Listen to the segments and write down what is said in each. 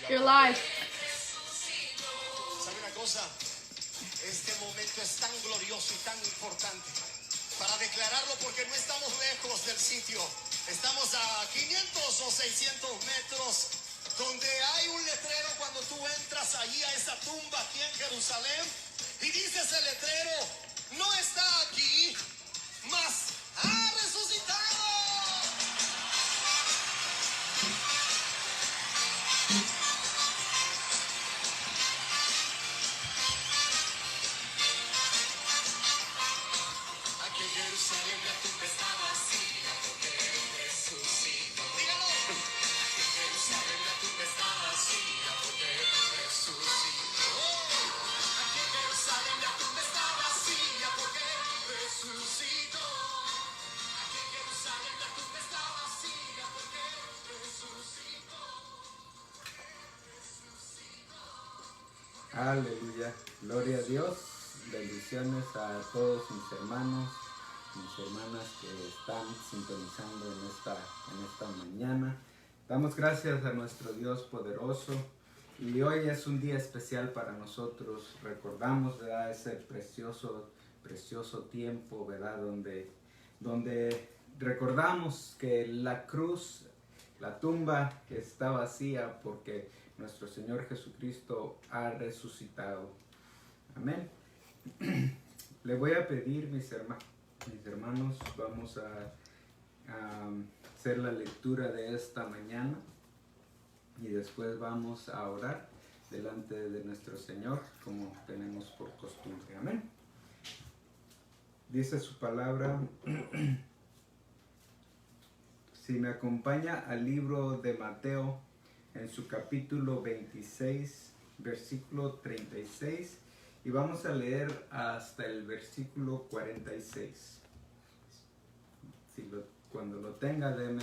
You're live. ¿Sabe una cosa? Este momento es tan glorioso y tan importante para declararlo porque no estamos lejos del sitio. Estamos a 500 o 600 metros donde hay un letrero cuando tú entras allí a esa tumba aquí en Jerusalén y dice ese letrero, no está aquí, mas ha resucitado. Aquí en Jerusalén la tumba está vacía porque resucitó. Dígalo. Aquí en Jerusalén la tumba está vacía porque resucitó. Aquí en Jerusalén la tumba está vacía porque resucitó. Aquí en Jerusalén la tumba está vacía porque resucitó. Aleluya, gloria a Dios, bendiciones a todos mis hermanos, mis hermanas que están sintonizando en esta mañana. Damos gracias a nuestro Dios poderoso y hoy es un día especial para nosotros. Recordamos, ¿verdad?, ese precioso tiempo, ¿verdad?, donde recordamos que la cruz, la tumba está vacía porque nuestro Señor Jesucristo ha resucitado. Amén. Le voy a pedir, mis hermanos, vamos a hacer la lectura de esta mañana y después vamos a orar delante de nuestro Señor como tenemos por costumbre. Amén. Dice su palabra. Si me acompaña al libro de Mateo, en su capítulo 26, versículo 36, y vamos a leer hasta el versículo 46. Cuando lo tenga, deme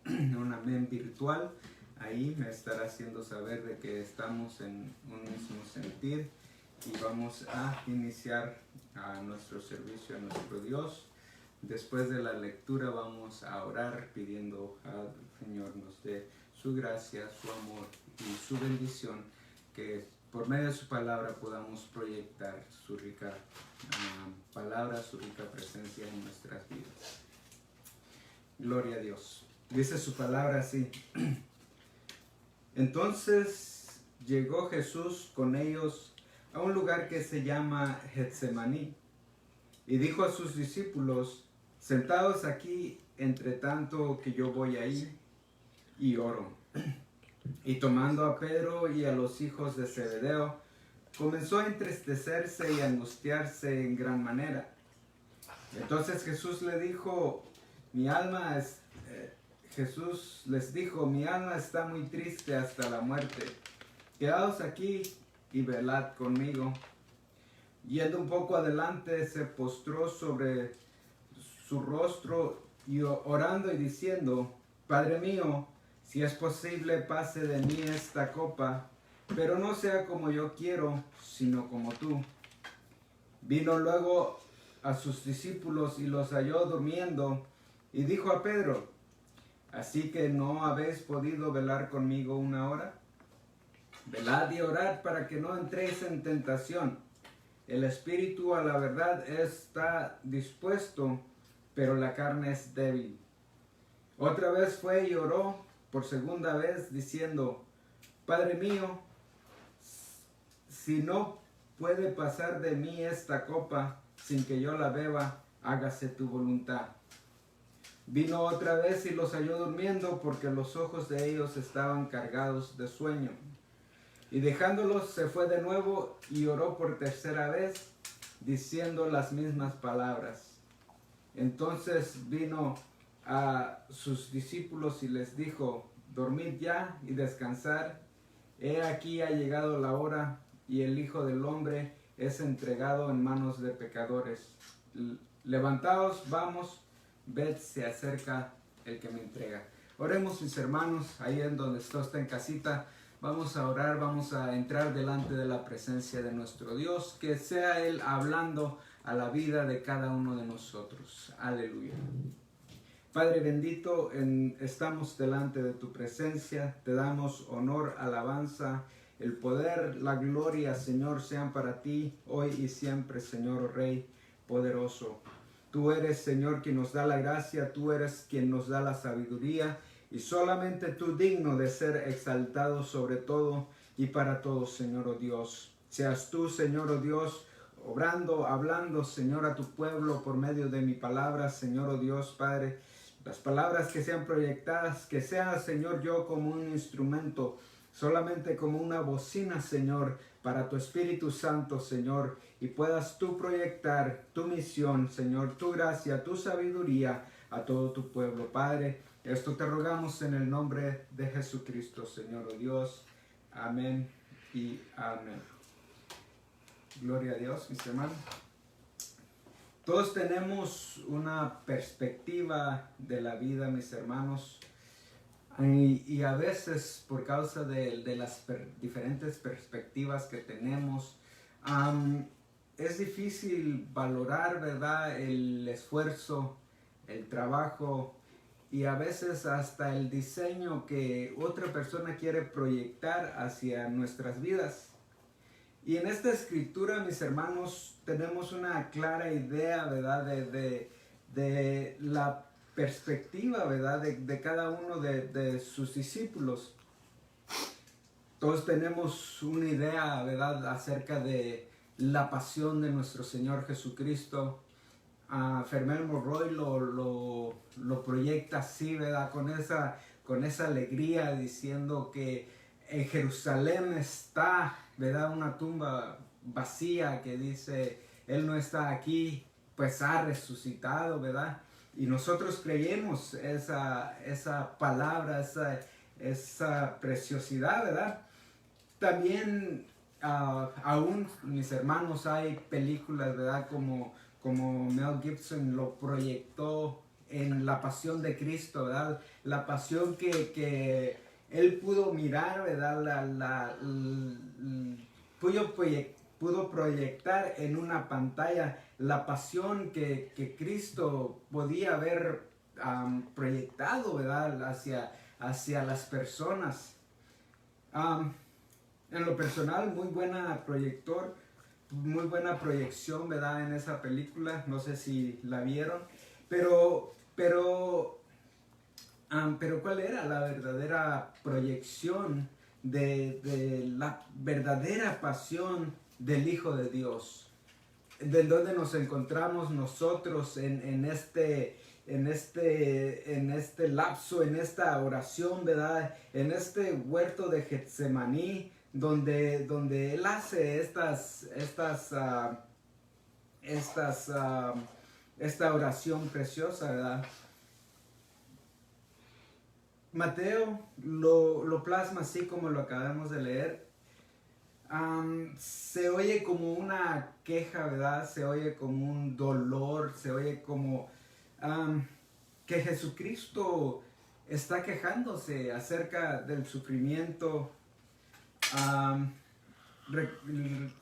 un amén virtual. Ahí me estará haciendo saber de que estamos en un mismo sentir y vamos a iniciar a nuestro servicio a nuestro Dios. Después de la lectura vamos a orar pidiendo al Señor nos dé su gracia, su amor y su bendición, que por medio de su palabra podamos proyectar su rica palabra, su rica presencia en nuestras vidas. Gloria a Dios. Dice su palabra así. Entonces llegó Jesús con ellos a un lugar que se llama Getsemaní y dijo a sus discípulos, sentados aquí entre tanto que yo voy ahí y oro. Y tomando a Pedro y a los hijos de Zebedeo, comenzó a entristecerse y a angustiarse en gran manera. Entonces Jesús les dijo, mi alma está muy triste hasta la muerte. Quedaos aquí y velad conmigo. Yendo un poco adelante, se postró sobre su rostro y orando y diciendo, Padre mío, si es posible, pase de mí esta copa, pero no sea como yo quiero, sino como tú. Vino luego a sus discípulos y los halló durmiendo, y dijo a Pedro, ¿así que no habéis podido velar conmigo una hora? Velad y orad para que no entréis en tentación. El espíritu a la verdad está dispuesto, pero la carne es débil. Otra vez fue y oró por segunda vez, diciendo, Padre mío, si no puede pasar de mí esta copa sin que yo la beba, hágase tu voluntad. Vino otra vez y los halló durmiendo, porque los ojos de ellos estaban cargados de sueño. Y dejándolos se fue de nuevo y oró por tercera vez, diciendo las mismas palabras. Entonces vino a sus discípulos y les dijo, dormid ya y descansad. He aquí ha llegado la hora y el Hijo del Hombre es entregado en manos de pecadores. Levantaos, vamos, ved, se acerca el que me entrega. Oremos, mis hermanos, ahí en donde está en casita. Vamos a orar, vamos a entrar delante de la presencia de nuestro Dios, que sea Él hablando a la vida de cada uno de nosotros. Aleluya. Padre bendito, estamos delante de tu presencia, te damos honor, alabanza, el poder, la gloria, Señor, sean para ti, hoy y siempre, Señor Rey poderoso. Tú eres, Señor, quien nos da la gracia, tú eres quien nos da la sabiduría, y solamente tú digno de ser exaltado sobre todo y para todos, Señor, oh Dios. Seas tú, Señor, oh Dios, obrando, hablando, Señor, a tu pueblo por medio de mi palabra, Señor, oh Dios, Padre. Las palabras que sean proyectadas, que sea, Señor, yo como un instrumento, solamente como una bocina, Señor, para tu Espíritu Santo, Señor, y puedas tú proyectar tu misión, Señor, tu gracia, tu sabiduría a todo tu pueblo, Padre. Esto te rogamos en el nombre de Jesucristo, Señor, oh Dios. Amén y amén. Gloria a Dios, mis hermanos. Todos tenemos una perspectiva de la vida, mis hermanos, y a veces por causa de las diferentes perspectivas que tenemos, es difícil valorar, ¿verdad?, el esfuerzo, el trabajo y a veces hasta el diseño que otra persona quiere proyectar hacia nuestras vidas. Y en esta escritura, mis hermanos, tenemos una clara idea, ¿verdad?, de la perspectiva, ¿verdad?, de cada uno de sus discípulos. Todos tenemos una idea, ¿verdad?, acerca de la pasión de nuestro Señor Jesucristo. Fermín Monroy lo proyecta así, ¿verdad?, con esa alegría, diciendo que en Jerusalén está, ¿verdad?, una tumba vacía, que dice, Él no está aquí, pues ha resucitado, ¿verdad? Y nosotros creemos esa palabra, esa preciosidad, ¿verdad? También, aún, mis hermanos, hay películas, ¿verdad?, como Mel Gibson lo proyectó en La Pasión de Cristo, ¿verdad? La pasión que él pudo mirar, ¿verdad? Pudo proyectar en una pantalla la pasión que Cristo podía haber proyectado, ¿verdad?, hacia las personas. En lo personal, muy buena proyección, ¿verdad?, en esa película. No sé si la vieron, pero ¿cuál era la verdadera proyección de la verdadera pasión del Hijo de Dios? De donde nos encontramos nosotros en este lapso, en esta oración, ¿verdad?, en este huerto de Getsemaní, donde Él hace esta oración preciosa, ¿verdad? Mateo lo plasma así como lo acabamos de leer. Se oye como una queja, ¿verdad? Se oye como un dolor, se oye como que Jesucristo está quejándose acerca del sufrimiento.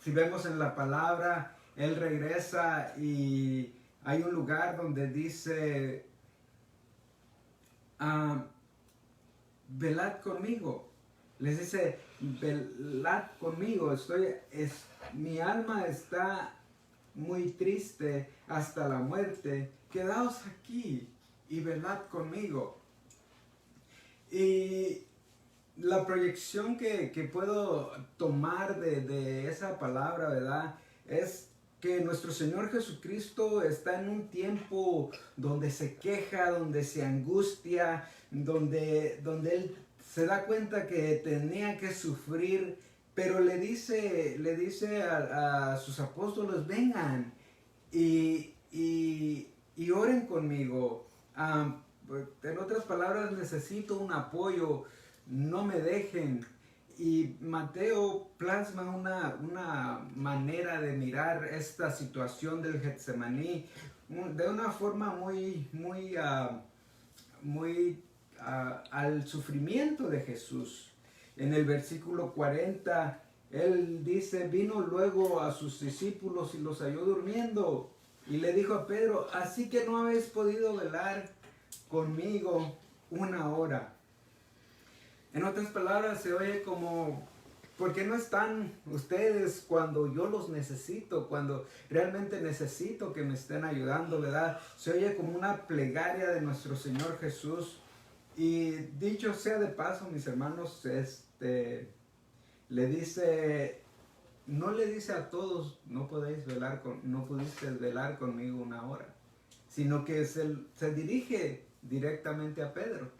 Si vemos en la palabra, Él regresa y hay un lugar donde dice, velad conmigo. Les dice, velad conmigo, mi alma está muy triste hasta la muerte, quedaos aquí y velad conmigo. Y la proyección que puedo tomar de esa palabra, ¿verdad?, es que nuestro Señor Jesucristo está en un tiempo donde se queja, donde se angustia, donde Él se da cuenta que tenía que sufrir, pero le dice a sus apóstoles, vengan y oren conmigo. En otras palabras, necesito un apoyo, no me dejen. Y Mateo plasma una manera de mirar esta situación del Getsemaní de una forma muy al sufrimiento de Jesús. En el versículo 40, Él dice, vino luego a sus discípulos y los halló durmiendo. Y le dijo a Pedro, ¿así que no habéis podido velar conmigo una hora. En otras palabras, se oye como, ¿por qué no están ustedes cuando yo los necesito? Cuando realmente necesito que me estén ayudando, ¿verdad? Se oye como una plegaria de nuestro Señor Jesús. Y dicho sea de paso, mis hermanos, le dice, no le dice a todos, no pudiste velar conmigo una hora, sino que se dirige directamente a Pedro.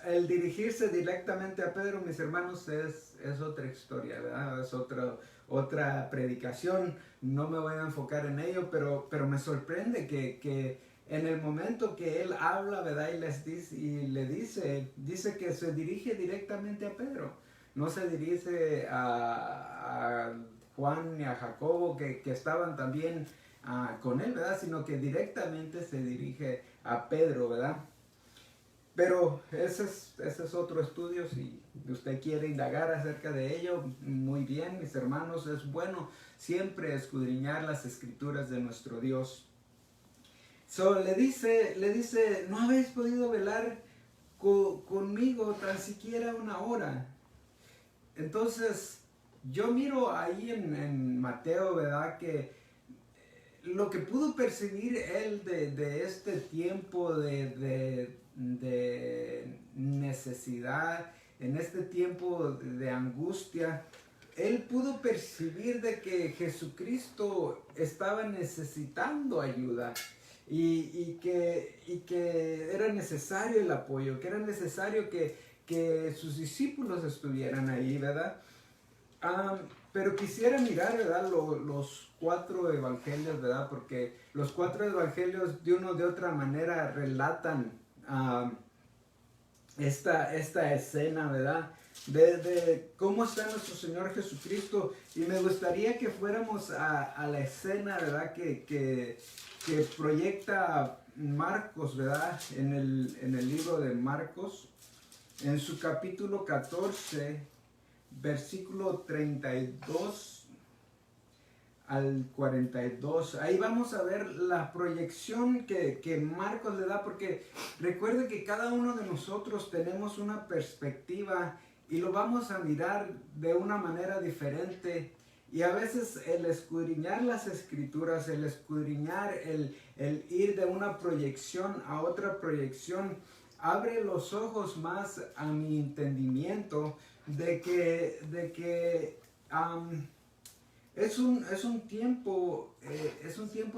El dirigirse directamente a Pedro, mis hermanos, es otra historia, ¿verdad? Es otra predicación. No me voy a enfocar en ello, pero me sorprende que en el momento que él habla, ¿verdad? Le dice que se dirige directamente a Pedro. No se dirige a Juan ni a Jacobo, que estaban también con él, ¿verdad? Sino que directamente se dirige a Pedro, ¿verdad? Pero ese es otro estudio. Si usted quiere indagar acerca de ello, muy bien, mis hermanos. Es bueno siempre escudriñar las escrituras de nuestro Dios. Le dice, no habéis podido velar conmigo tan siquiera una hora. Entonces, yo miro ahí en Mateo, ¿verdad? Que lo que pudo percibir él de este tiempo de necesidad, en este tiempo de angustia, él pudo percibir de que Jesucristo estaba necesitando ayuda y que era necesario el apoyo, que era necesario que sus discípulos estuvieran ahí, ¿verdad? Pero quisiera mirar, ¿verdad? Los 4 evangelios, ¿verdad? Porque los 4 evangelios de una o de otra manera relatan esta escena, ¿verdad? De cómo está nuestro Señor Jesucristo. Y me gustaría que fuéramos a la escena, ¿verdad? Que proyecta Marcos, ¿verdad? En el libro de Marcos, en su capítulo 14, versículo 32 al 42. Ahí vamos a ver la proyección que Marcos le da, porque recuerde que cada uno de nosotros tenemos una perspectiva y lo vamos a mirar de una manera diferente. Y a veces el escudriñar las escrituras, el escudriñar, el ir de una proyección a otra proyección, abre los ojos más a mi entendimiento de que es un tiempo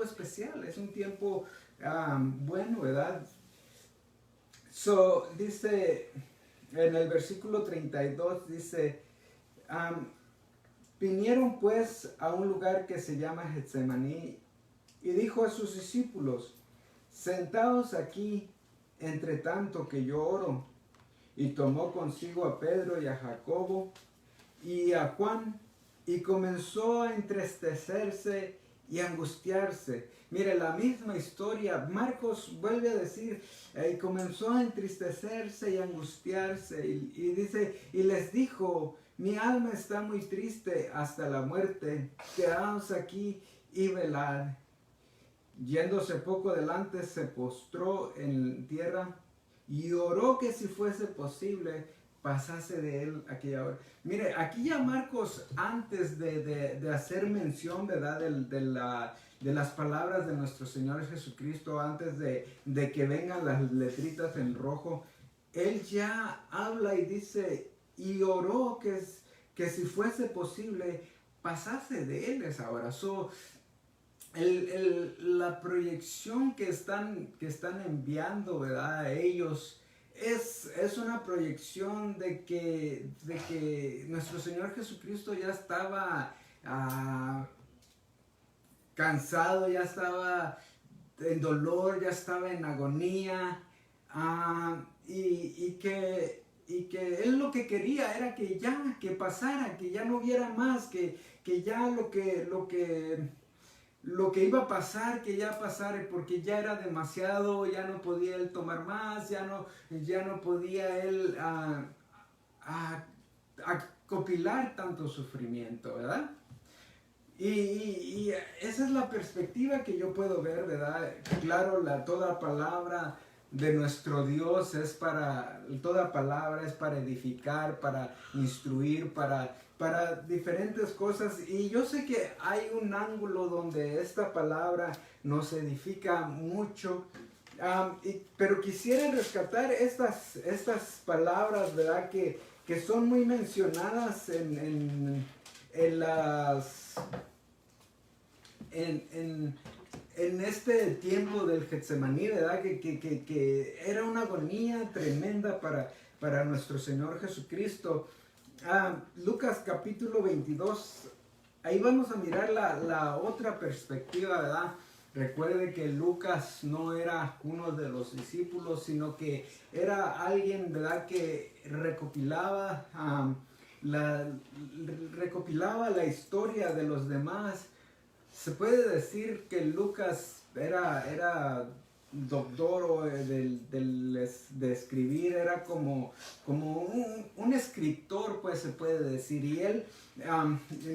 especial, es un tiempo bueno, ¿verdad? Dice en el versículo 32, dice, vinieron pues a un lugar que se llama Getsemaní y dijo a sus discípulos, sentaos aquí entre tanto que yo oro. Y tomó consigo a Pedro y a Jacobo y a Juan y comenzó a entristecerse y angustiarse. Mire, la misma historia, Marcos vuelve a decir, y comenzó a entristecerse y angustiarse y dice, y les dijo, mi alma está muy triste hasta la muerte, quedaos aquí y velad. Yéndose poco adelante, se postró en tierra y oró que si fuese posible pasase de él aquella hora. Mire, aquí ya Marcos, antes de hacer mención, ¿verdad? De las palabras de nuestro Señor Jesucristo, antes de que vengan las letritas en rojo, él ya habla y dice, y oró que si fuese posible pasase de él esa hora. La proyección que están enviando, ¿verdad? A ellos es una proyección de que nuestro Señor Jesucristo ya estaba cansado, ya estaba en dolor, ya estaba en agonía, y que él lo que quería era que pasara, que ya no hubiera más, que ya lo que iba a pasar, que ya pasara, porque ya era demasiado, ya no podía él tomar más, ya no podía él acopilar tanto sufrimiento, ¿verdad? Y esa es la perspectiva que yo puedo ver, ¿verdad? Claro, toda palabra de nuestro Dios toda palabra es para edificar, para instruir, para diferentes cosas. Y yo sé que hay un ángulo donde esta palabra nos edifica mucho. Pero quisiera rescatar estas palabras, ¿verdad? Que son muy mencionadas en este tiempo del Getsemaní, ¿verdad? Que era una agonía tremenda para nuestro Señor Jesucristo. Lucas capítulo 22, ahí vamos a mirar la otra perspectiva, ¿verdad? Recuerde que Lucas no era uno de los discípulos, sino que era alguien, ¿verdad?, que recopilaba la historia de los demás. Se puede decir que Lucas era doctor de escribir, era como un escritor, pues se puede decir, y él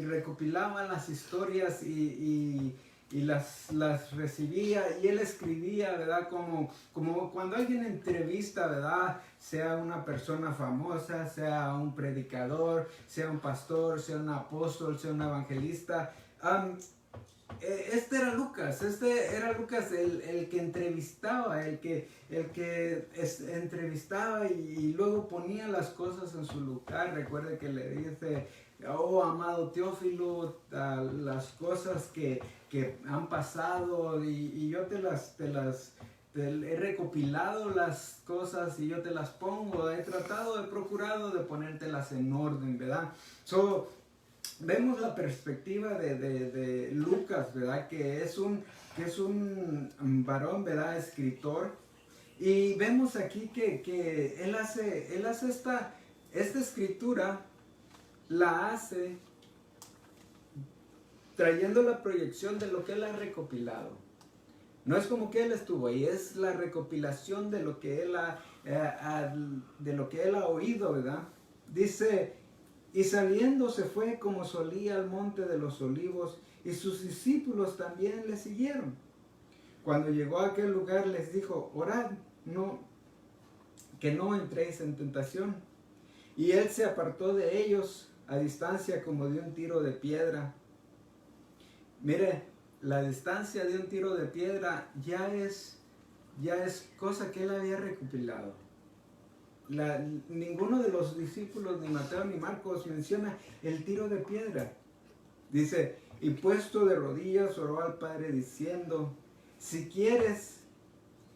recopilaba las historias y las recibía, y él escribía, ¿verdad? Como cuando alguien entrevista, ¿verdad? Sea una persona famosa, sea un predicador, sea un pastor, sea un apóstol, sea un evangelista. Este era Lucas el que entrevistaba, el que entrevistaba y luego ponía las cosas en su lugar. Recuerde que le dice: oh, amado Teófilo, las cosas que han pasado y yo he recopilado las cosas y yo te las pongo, he procurado de ponértelas en orden, ¿verdad? Vemos la perspectiva de Lucas, ¿verdad? Que es un varón, ¿verdad? Escritor. Y vemos aquí que él hace esta escritura, la hace trayendo la proyección de lo que él ha recopilado. No es como que él estuvo ahí, es la recopilación de lo que él ha oído, ¿verdad? Dice: y saliendo se fue como solía al monte de los olivos, y sus discípulos también le siguieron. Cuando llegó a aquel lugar les dijo: orad, que no entréis en tentación. Y él se apartó de ellos a distancia como de un tiro de piedra. Mire, la distancia de un tiro de piedra ya es cosa que él había recopilado. Ninguno de los discípulos, ni Mateo ni Marcos, menciona el tiro de piedra. Dice: y puesto de rodillas oró al Padre diciendo: si quieres,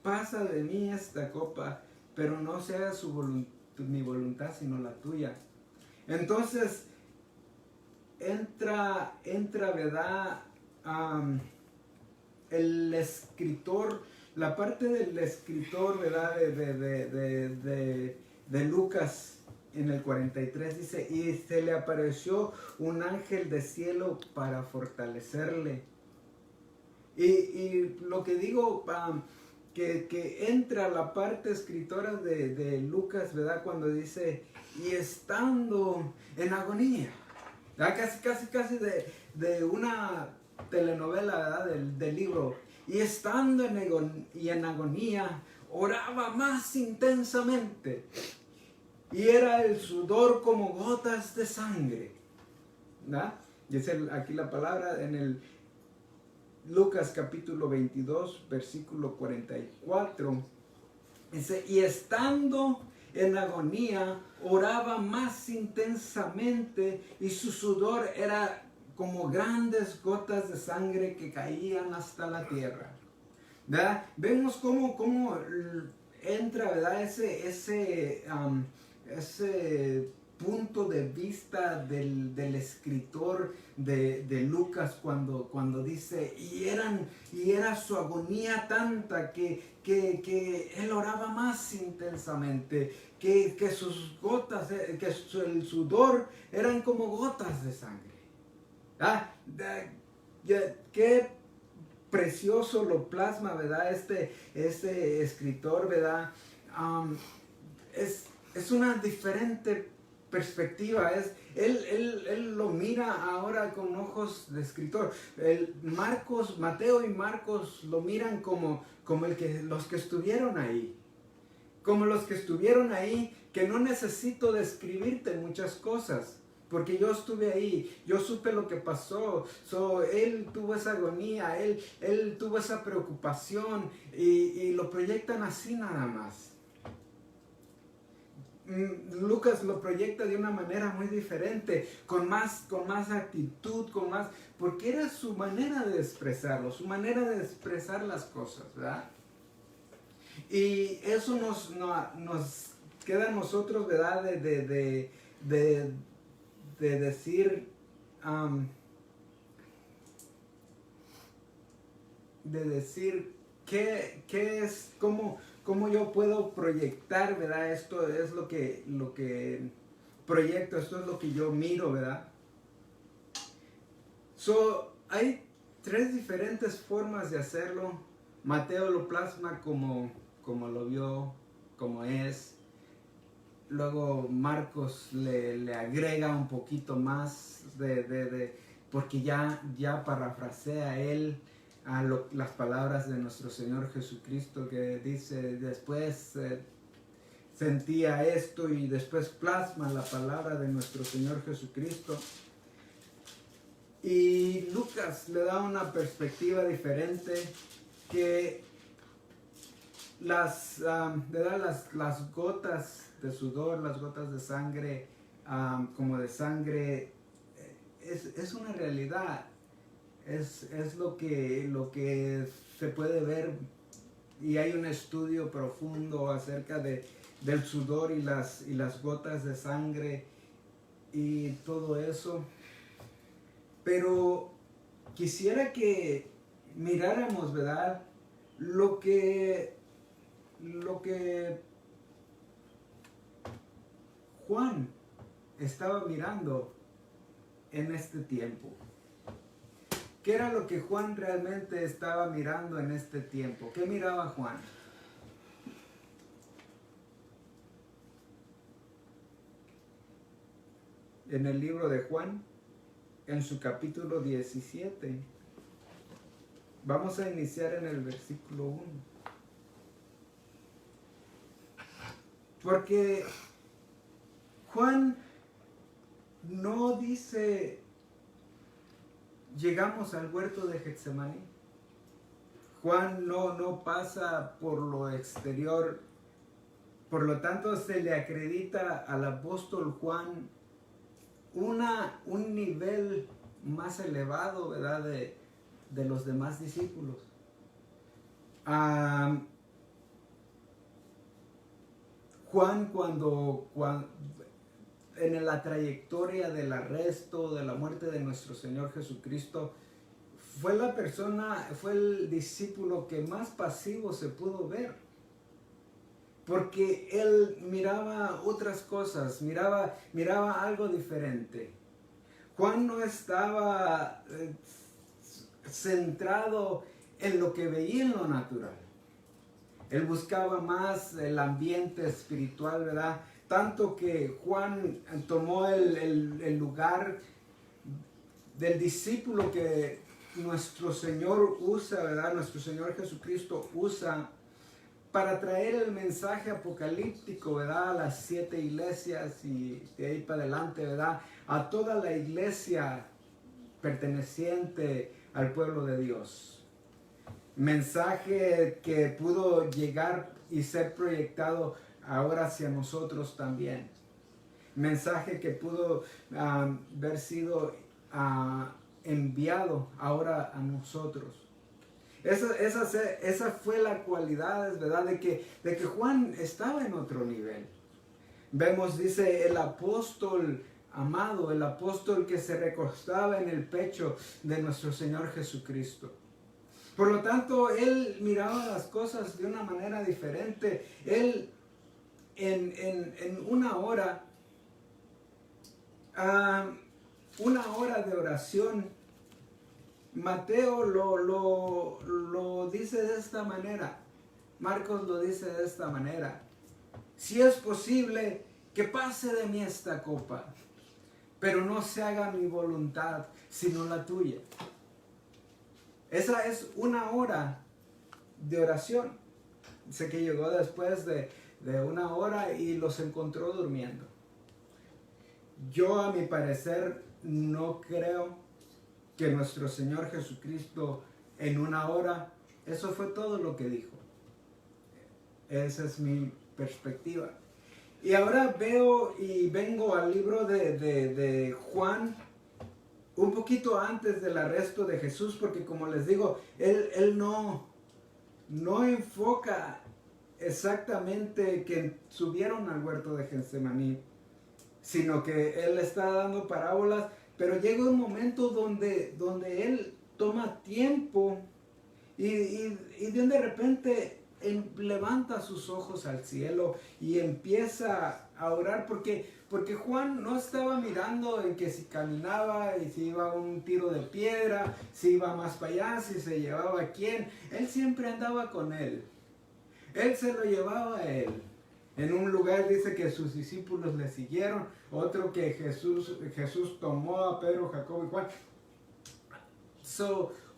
pasa de mí esta copa, pero no sea mi voluntad sino la tuya. Entonces entra ¿verdad? El escritor, la parte del escritor, ¿verdad? De Lucas en el 43 dice: y se le apareció un ángel de cielo para fortalecerle. Y lo que digo, que entra la parte escritora de Lucas, ¿verdad? Cuando dice: y estando en agonía, ¿verdad? Casi de una telenovela, ¿verdad? Del libro. Y estando en agonía, oraba más intensamente, y era el sudor como gotas de sangre, ¿verdad? Dice aquí la palabra en el Lucas capítulo 22, versículo 44. Dice: y estando en agonía, oraba más intensamente, y su sudor era como grandes gotas de sangre que caían hasta la tierra. ¿Verdad? Vemos cómo entra, ¿verdad? Ese punto de vista del escritor de Lucas cuando dice: y era su agonía tanta que él oraba más intensamente, que sus gotas, el sudor eran como gotas de sangre. Qué precioso lo plasma, ¿verdad? Este escritor, ¿verdad? Es una diferente perspectiva, Él lo mira ahora con ojos de escritor. Mateo y Marcos lo miran como los que estuvieron ahí. Como los que estuvieron ahí, que no necesito describirte muchas cosas, porque yo estuve ahí, yo supe lo que pasó. Él tuvo esa agonía, él tuvo esa preocupación, y lo proyectan así nada más. Lucas lo proyecta de una manera muy diferente, con más actitud, porque era su manera de expresarlo, su manera de expresar las cosas, ¿verdad? Y eso nos queda a nosotros, ¿verdad? De decir, qué es, cómo yo puedo proyectar, ¿verdad? Esto es lo que proyecto, esto es lo que yo miro, ¿verdad? Hay 3 diferentes formas de hacerlo. Mateo lo plasma como lo vio, como es. Luego Marcos le agrega un poquito más porque ya parafrasea él las palabras de nuestro Señor Jesucristo, que dice después sentía esto, y después plasma la palabra de nuestro Señor Jesucristo. Y Lucas le da una perspectiva diferente, que las gotas de sudor, las gotas de sangre, como de sangre, es una realidad. Es lo que se puede ver, y hay un estudio profundo acerca del sudor y las gotas de sangre y todo eso. Pero quisiera que miráramos, ¿verdad?, lo que Juan estaba mirando en este tiempo. ¿Qué era lo que Juan realmente estaba mirando en este tiempo? ¿Qué miraba Juan? En el libro de Juan, en su capítulo 17, vamos a iniciar en el versículo 1. Porque Juan no dice, llegamos al huerto de Getsemaní. Juan no pasa por lo exterior. Por lo tanto, se le acredita al apóstol Juan un nivel más elevado, ¿verdad?, de los demás discípulos. Juan, cuando en la trayectoria del arresto, de la muerte de nuestro Señor Jesucristo, fue el discípulo que más pasivo se pudo ver, porque él miraba otras cosas, miraba algo diferente. Juan no estaba centrado en lo que veía en lo natural. Él buscaba más el ambiente espiritual, ¿verdad? Tanto que Juan tomó el lugar del discípulo que nuestro Señor usa, ¿verdad? Nuestro Señor Jesucristo usa para traer el mensaje apocalíptico, ¿verdad?, a las 7 iglesias, y de ahí para adelante, ¿verdad?, a toda la iglesia perteneciente al pueblo de Dios. Mensaje que pudo llegar y ser proyectado ahora hacia nosotros también. Mensaje que pudo haber sido enviado ahora a nosotros. Esa fue la cualidad, ¿verdad?, de que Juan estaba en otro nivel. Vemos, dice, el apóstol amado, el apóstol que se recostaba en el pecho de nuestro Señor Jesucristo. Por lo tanto, él miraba las cosas de una manera diferente. Él, en una hora de oración, Mateo lo dice de esta manera, Marcos lo dice de esta manera: si es posible, que pase de mí esta copa, pero no se haga mi voluntad, sino la tuya. Esa es una hora de oración. Sé que llegó después de una hora y los encontró durmiendo. Yo, a mi parecer, no creo que nuestro Señor Jesucristo en una hora, eso fue todo lo que dijo. Esa es mi perspectiva. Y ahora veo y vengo al libro de Juan, un poquito antes del arresto de Jesús, porque como les digo, él no enfoca exactamente que subieron al huerto de Getsemaní, sino que él está dando parábolas, pero llega un momento donde él toma tiempo y de repente levanta sus ojos al cielo y empieza a orar, porque Juan no estaba mirando en que si caminaba y si iba a un tiro de piedra, si iba más para allá, si se llevaba a quién. Él siempre andaba con él. Él se lo llevaba a él. En un lugar dice que sus discípulos le siguieron, otro que Jesús tomó a Pedro, Jacobo y Juan.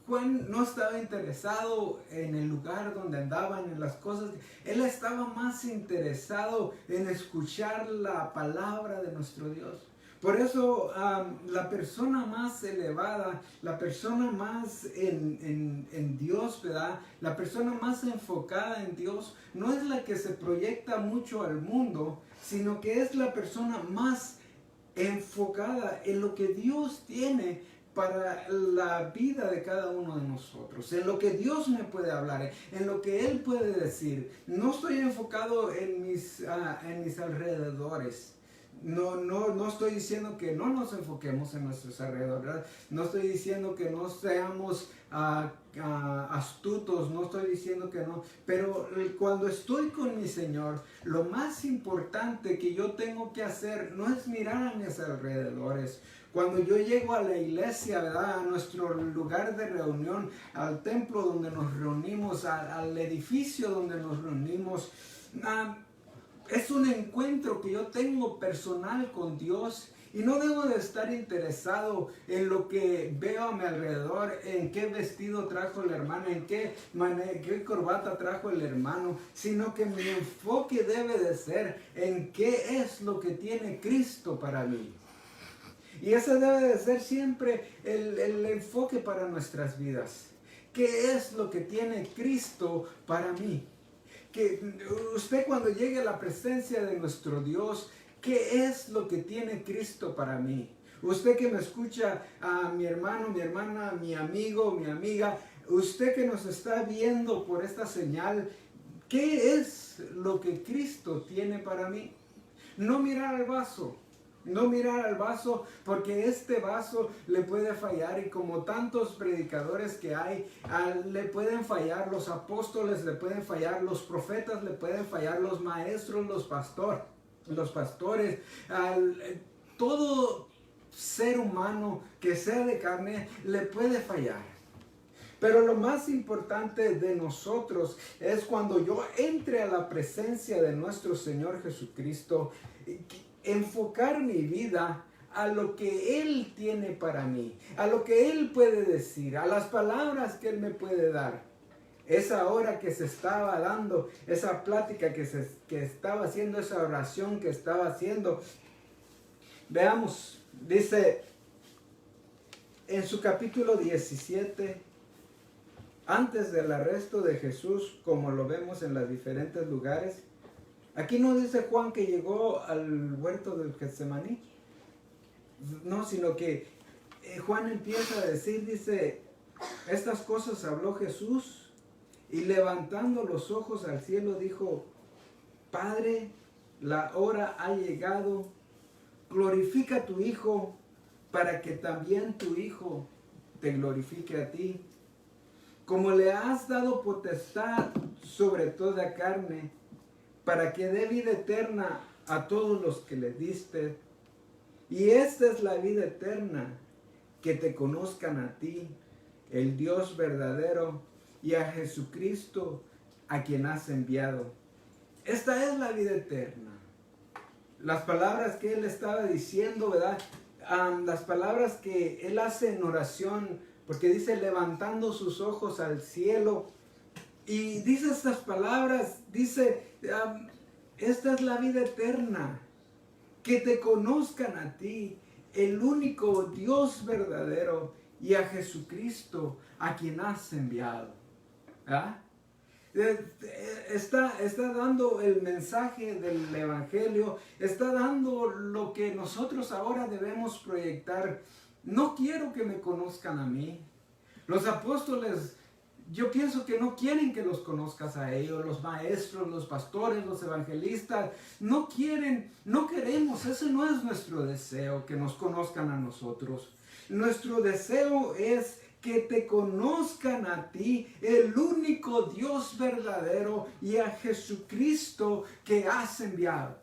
Juan no estaba interesado en el lugar donde andaban, en las cosas. Él estaba más interesado en escuchar la palabra de nuestro Dios. Por eso la persona más elevada, la persona más en Dios, ¿verdad? La persona más enfocada en Dios no es la que se proyecta mucho al mundo, sino que es la persona más enfocada en lo que Dios tiene para la vida de cada uno de nosotros, en lo que Dios me puede hablar, en lo que Él puede decir. No estoy enfocado en mis alrededores. No estoy diciendo que no nos enfoquemos en nuestros alrededores, ¿verdad? No estoy diciendo que no seamos astutos, no estoy diciendo que no, pero cuando estoy con mi Señor, lo más importante que yo tengo que hacer no es mirar a mis alrededores. Cuando yo llego a la iglesia, ¿verdad? A nuestro lugar de reunión, al templo donde nos reunimos, al edificio donde nos reunimos, es un encuentro que yo tengo personal con Dios y no debo de estar interesado en lo que veo a mi alrededor, en qué vestido trajo la hermana, en qué corbata trajo el hermano, sino que mi enfoque debe de ser en qué es lo que tiene Cristo para mí. Y ese debe de ser siempre el enfoque para nuestras vidas. ¿Qué es lo que tiene Cristo para mí? Que usted cuando llegue a la presencia de nuestro Dios, ¿qué es lo que tiene Cristo para mí? Usted que me escucha, a mi hermano, mi hermana, mi amigo, mi amiga, usted que nos está viendo por esta señal, ¿qué es lo que Cristo tiene para mí? No mirar al vaso. No mirar al vaso, porque este vaso le puede fallar, y como tantos predicadores que hay, le pueden fallar los apóstoles, le pueden fallar los profetas, le pueden fallar los maestros, los pastores, todo ser humano que sea de carne le puede fallar. Pero lo más importante de nosotros es cuando yo entre a la presencia de nuestro Señor Jesucristo, enfocar mi vida a lo que Él tiene para mí, a lo que Él puede decir, a las palabras que Él me puede dar. Esa hora que se estaba dando, esa plática que estaba haciendo, esa oración que estaba haciendo. Veamos, dice en su capítulo 17, antes del arresto de Jesús, como lo vemos en los diferentes lugares. Aquí no dice Juan que llegó al huerto del Getsemaní, no, sino que Juan empieza a decir, dice, estas cosas habló Jesús y levantando los ojos al cielo dijo, Padre, la hora ha llegado, glorifica a tu Hijo para que también tu Hijo te glorifique a ti. Como le has dado potestad sobre toda carne, para que dé vida eterna a todos los que le diste. Y esta es la vida eterna, que te conozcan a ti, el Dios verdadero, y a Jesucristo, a quien has enviado. Esta es la vida eterna. Las palabras que él estaba diciendo, ¿verdad? las palabras que él hace en oración, porque dice levantando sus ojos al cielo, y dice estas palabras, dice, esta es la vida eterna, que te conozcan a ti, el único Dios verdadero, y a Jesucristo, a quien has enviado. ¿Ah? Está dando el mensaje del Evangelio, está dando lo que nosotros ahora debemos proyectar. No quiero que me conozcan a mí. Los apóstoles, yo pienso que no quieren que los conozcas a ellos, los maestros, los pastores, los evangelistas, no quieren, no queremos, ese no es nuestro deseo, que nos conozcan a nosotros. Nuestro deseo es que te conozcan a ti, el único Dios verdadero, y a Jesucristo que has enviado.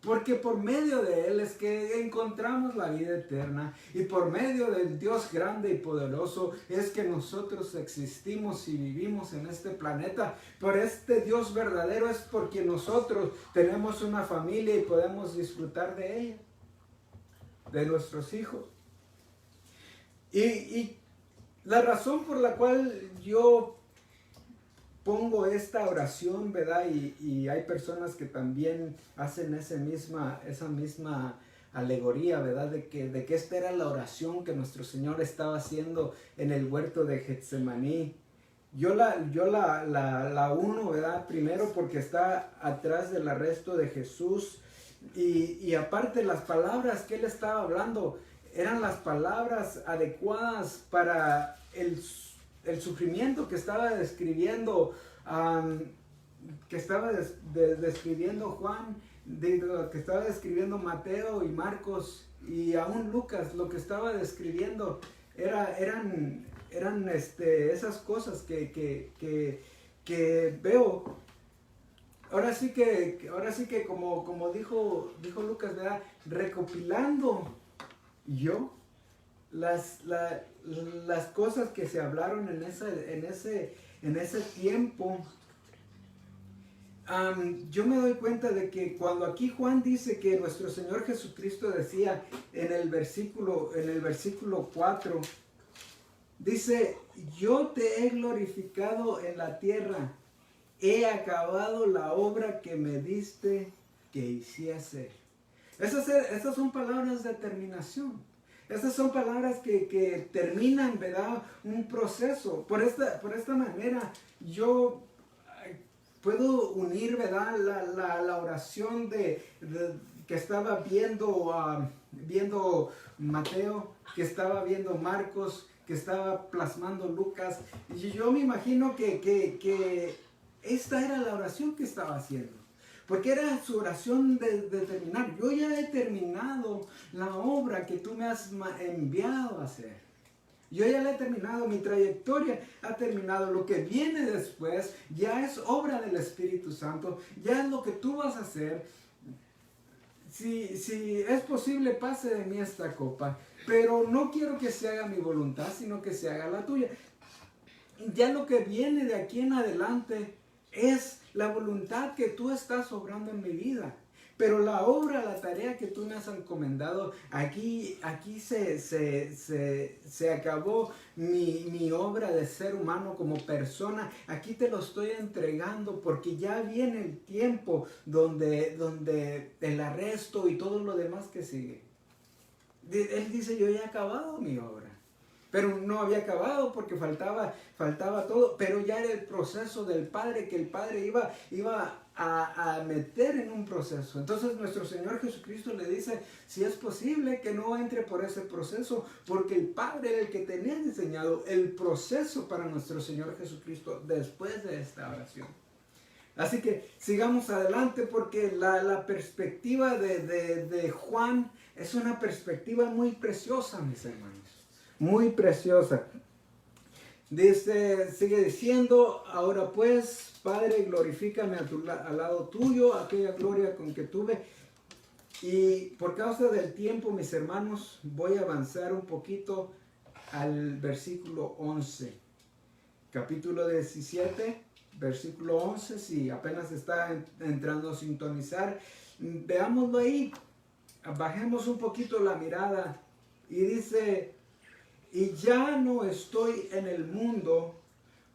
Porque por medio de Él es que encontramos la vida eterna, y por medio del Dios grande y poderoso es que nosotros existimos y vivimos en este planeta. Por este Dios verdadero es porque nosotros tenemos una familia y podemos disfrutar de ella, de nuestros hijos. Y la razón por la cual yo pongo esta oración, ¿verdad? Y hay personas que también hacen esa misma alegoría, ¿verdad? De que esta era la oración que nuestro Señor estaba haciendo en el huerto de Getsemaní. Yo la uno, ¿verdad? Primero porque está atrás del arresto de Jesús, y aparte las palabras que Él estaba hablando eran las palabras adecuadas para el sufrimiento que estaba describiendo, describiendo Juan, que estaba describiendo Mateo y Marcos y aún Lucas. Lo que estaba describiendo eran esas cosas que veo. Ahora sí que como dijo Lucas, ¿verdad? Recopilando yo las cosas que se hablaron en ese tiempo, yo me doy cuenta de que cuando aquí Juan dice que nuestro Señor Jesucristo decía en el versículo 4, dice: yo te he glorificado en la tierra, he acabado la obra que me diste que hiciese. Esas son palabras de terminación. Esas son palabras que terminan, ¿verdad?, un proceso. Por esta manera yo puedo unir, ¿verdad?, la oración que estaba viendo Mateo, que estaba viendo Marcos, que estaba plasmando Lucas. Y yo me imagino que esta era la oración que estaba haciendo. Porque era su oración de terminar. Yo ya he terminado la obra que tú me has enviado a hacer. Yo ya la he terminado, mi trayectoria ha terminado. Lo que viene después ya es obra del Espíritu Santo. Ya es lo que tú vas a hacer. Si es posible, pase de mí esta copa. Pero no quiero que se haga mi voluntad, sino que se haga la tuya. Ya lo que viene de aquí en adelante es la voluntad que tú estás obrando en mi vida. Pero la obra, la tarea que tú me has encomendado, aquí se acabó mi obra de ser humano como persona. Aquí te lo estoy entregando porque ya viene el tiempo donde el arresto y todo lo demás que sigue. Él dice: yo ya he acabado mi obra. Pero no había acabado porque faltaba todo. Pero ya era el proceso del Padre, que el Padre iba a meter en un proceso. Entonces nuestro Señor Jesucristo le dice: si es posible que no entre por ese proceso, porque el Padre era el que tenía diseñado el proceso para nuestro Señor Jesucristo después de esta oración. Así que sigamos adelante, porque la perspectiva de Juan es una perspectiva muy preciosa, mis hermanos. Muy preciosa. Sigue diciendo: ahora pues, Padre, glorifícame al lado tuyo, aquella gloria con que tuve. Y por causa del tiempo, mis hermanos, voy a avanzar un poquito al versículo 11. Capítulo 17, versículo 11, si apenas está entrando a sintonizar, veámoslo ahí. bajemos un poquito la mirada y dice, y ya no estoy en el mundo,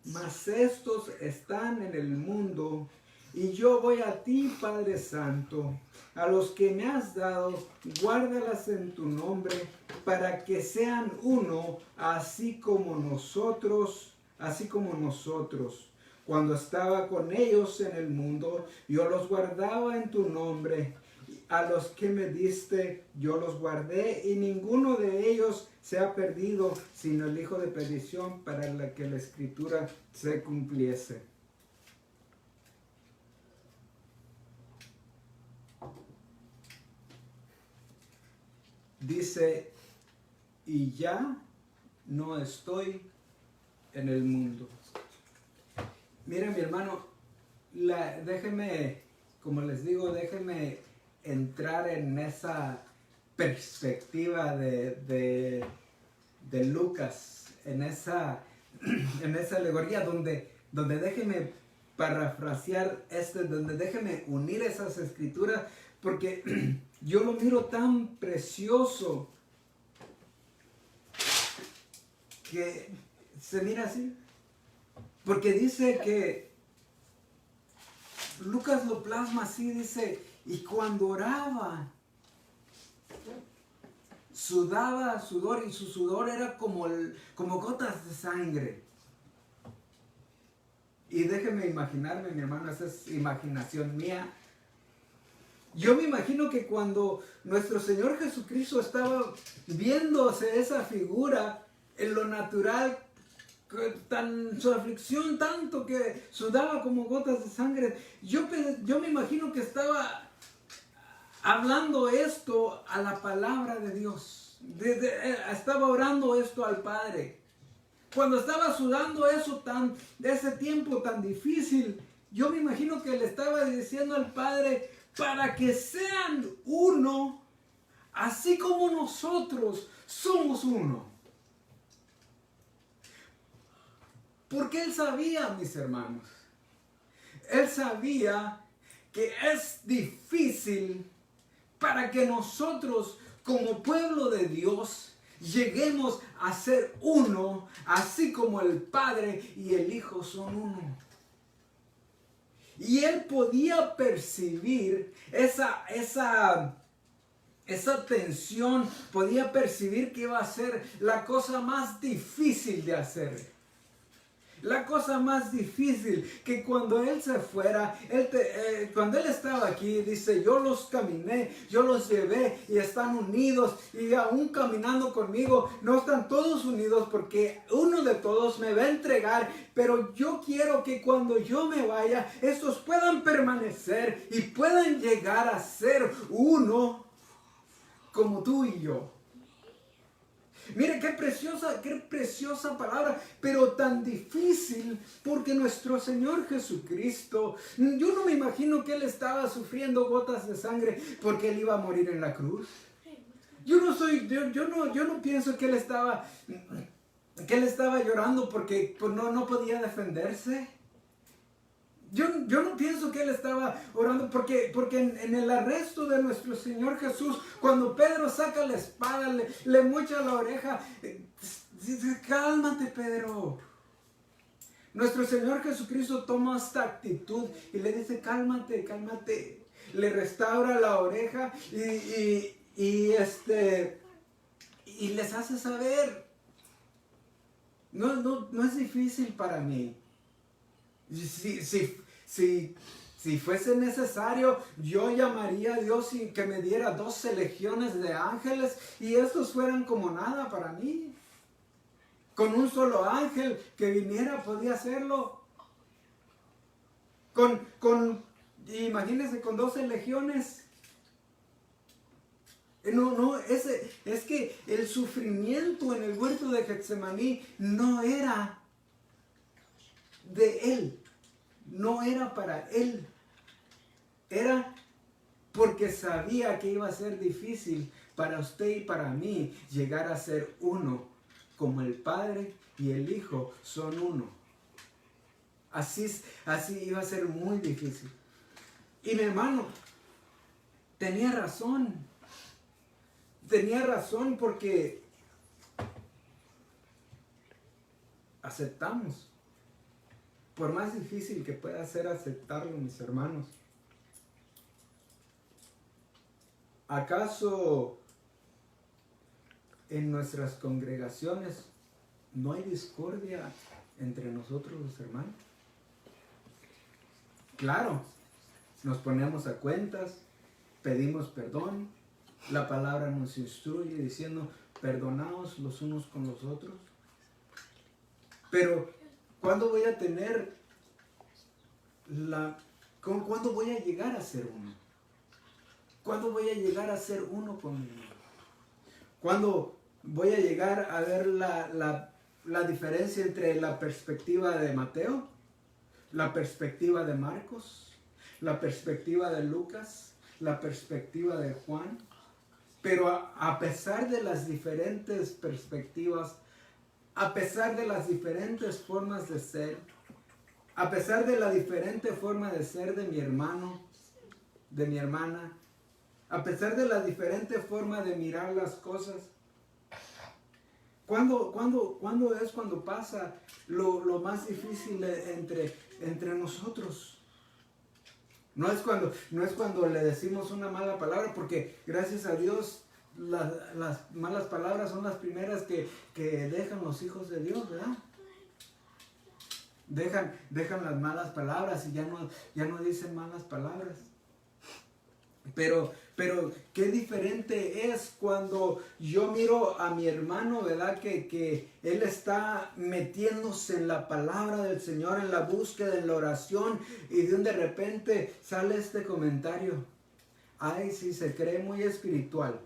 mas estos están en el mundo, y yo voy a ti, Padre Santo. A los que me has dado, guárdalas en tu nombre, para que sean uno, así como nosotros. Cuando estaba con ellos en el mundo, yo los guardaba en tu nombre. A los que me diste, yo los guardé, y ninguno de ellos se ha perdido, sino el hijo de perdición, para que la escritura se cumpliese. Dice, y ya no estoy en el mundo. Miren, mi hermano, déjeme, como les digo, déjeme entrar en esa perspectiva de Lucas, en esa alegoría donde déjeme parafrasear donde déjeme unir esas escrituras, porque yo lo miro tan precioso que se mira así. Porque dice que Lucas lo plasma así, dice, y cuando oraba, sudaba sudor, y su sudor era como gotas de sangre. Y déjeme imaginarme, mi hermano, esa es imaginación mía. Yo me imagino que cuando nuestro Señor Jesucristo estaba viéndose esa figura en lo natural, su aflicción tanto que sudaba como gotas de sangre, yo me imagino que estaba hablando esto a la palabra de Dios, estaba orando esto al Padre. Cuando estaba sudando de ese tiempo tan difícil, yo me imagino que le estaba diciendo al Padre, para que sean uno, así como nosotros somos uno. Porque Él sabía, mis hermanos, Él sabía que es difícil para que nosotros, como pueblo de Dios, lleguemos a ser uno, así como el Padre y el Hijo son uno. Y Él podía percibir esa tensión, podía percibir que iba a ser la cosa más difícil de hacer. La cosa más difícil, que cuando Él se fuera, cuando Él estaba aquí, dice, yo los caminé, yo los llevé y están unidos, y aún caminando conmigo, no están todos unidos porque uno de todos me va a entregar, pero yo quiero que cuando yo me vaya, estos puedan permanecer y puedan llegar a ser uno como tú y yo. Mire qué preciosa palabra, pero tan difícil, porque nuestro Señor Jesucristo, yo no me imagino que Él estaba sufriendo gotas de sangre porque Él iba a morir en la cruz. Yo no pienso que Él estaba llorando porque no podía defenderse. Yo no pienso que Él estaba orando porque en el arresto de nuestro Señor Jesús, cuando Pedro saca la espada, le mocha la oreja, dice, cálmate, Pedro. Nuestro Señor Jesucristo toma esta actitud y le dice, cálmate, cálmate. Le restaura la oreja y les hace saber, no es difícil para mí. Si fuese necesario, yo llamaría a Dios y que me diera 12 legiones de ángeles y estos fueran como nada para mí. Con un solo ángel que viniera podía hacerlo. Imagínense, con 12 legiones. Es que el sufrimiento en el huerto de Getsemaní no era de Él, no era para Él, era porque sabía que iba a ser difícil para usted y para mí llegar a ser uno, como el Padre y el Hijo son uno. Así iba a ser muy difícil. Y mi hermano tenía razón. tenía razón porque aceptamos. Por más difícil que pueda ser aceptarlo, mis hermanos. ¿Acaso en nuestras congregaciones no hay discordia entre nosotros los hermanos? Claro, nos ponemos a cuentas, pedimos perdón, la palabra nos instruye diciendo, perdonaos los unos con los otros. Pero, ¿cuándo voy a tener ¿cuándo voy a llegar a ser uno? ¿Cuándo voy a llegar a ser uno con mi hermano? ¿Cuándo voy a llegar a ver la diferencia entre la perspectiva de Mateo, la perspectiva de Marcos, la perspectiva de Lucas, la perspectiva de Juan? Pero a pesar de las diferentes perspectivas, a pesar de las diferentes formas de ser, a pesar de la diferente forma de ser de mi hermano, de mi hermana, a pesar de la diferente forma de mirar las cosas, ¿cuándo es cuando pasa lo más difícil entre nosotros? No es cuando le decimos una mala palabra, porque gracias a Dios las malas palabras son las primeras que dejan los hijos de Dios, ¿verdad? Dejan las malas palabras y ya no dicen malas palabras. Pero qué diferente es cuando yo miro a mi hermano, ¿verdad? Que él está metiéndose en la palabra del Señor, en la búsqueda, en la oración, y de repente sale este comentario. Ay, sí, se cree muy espiritual.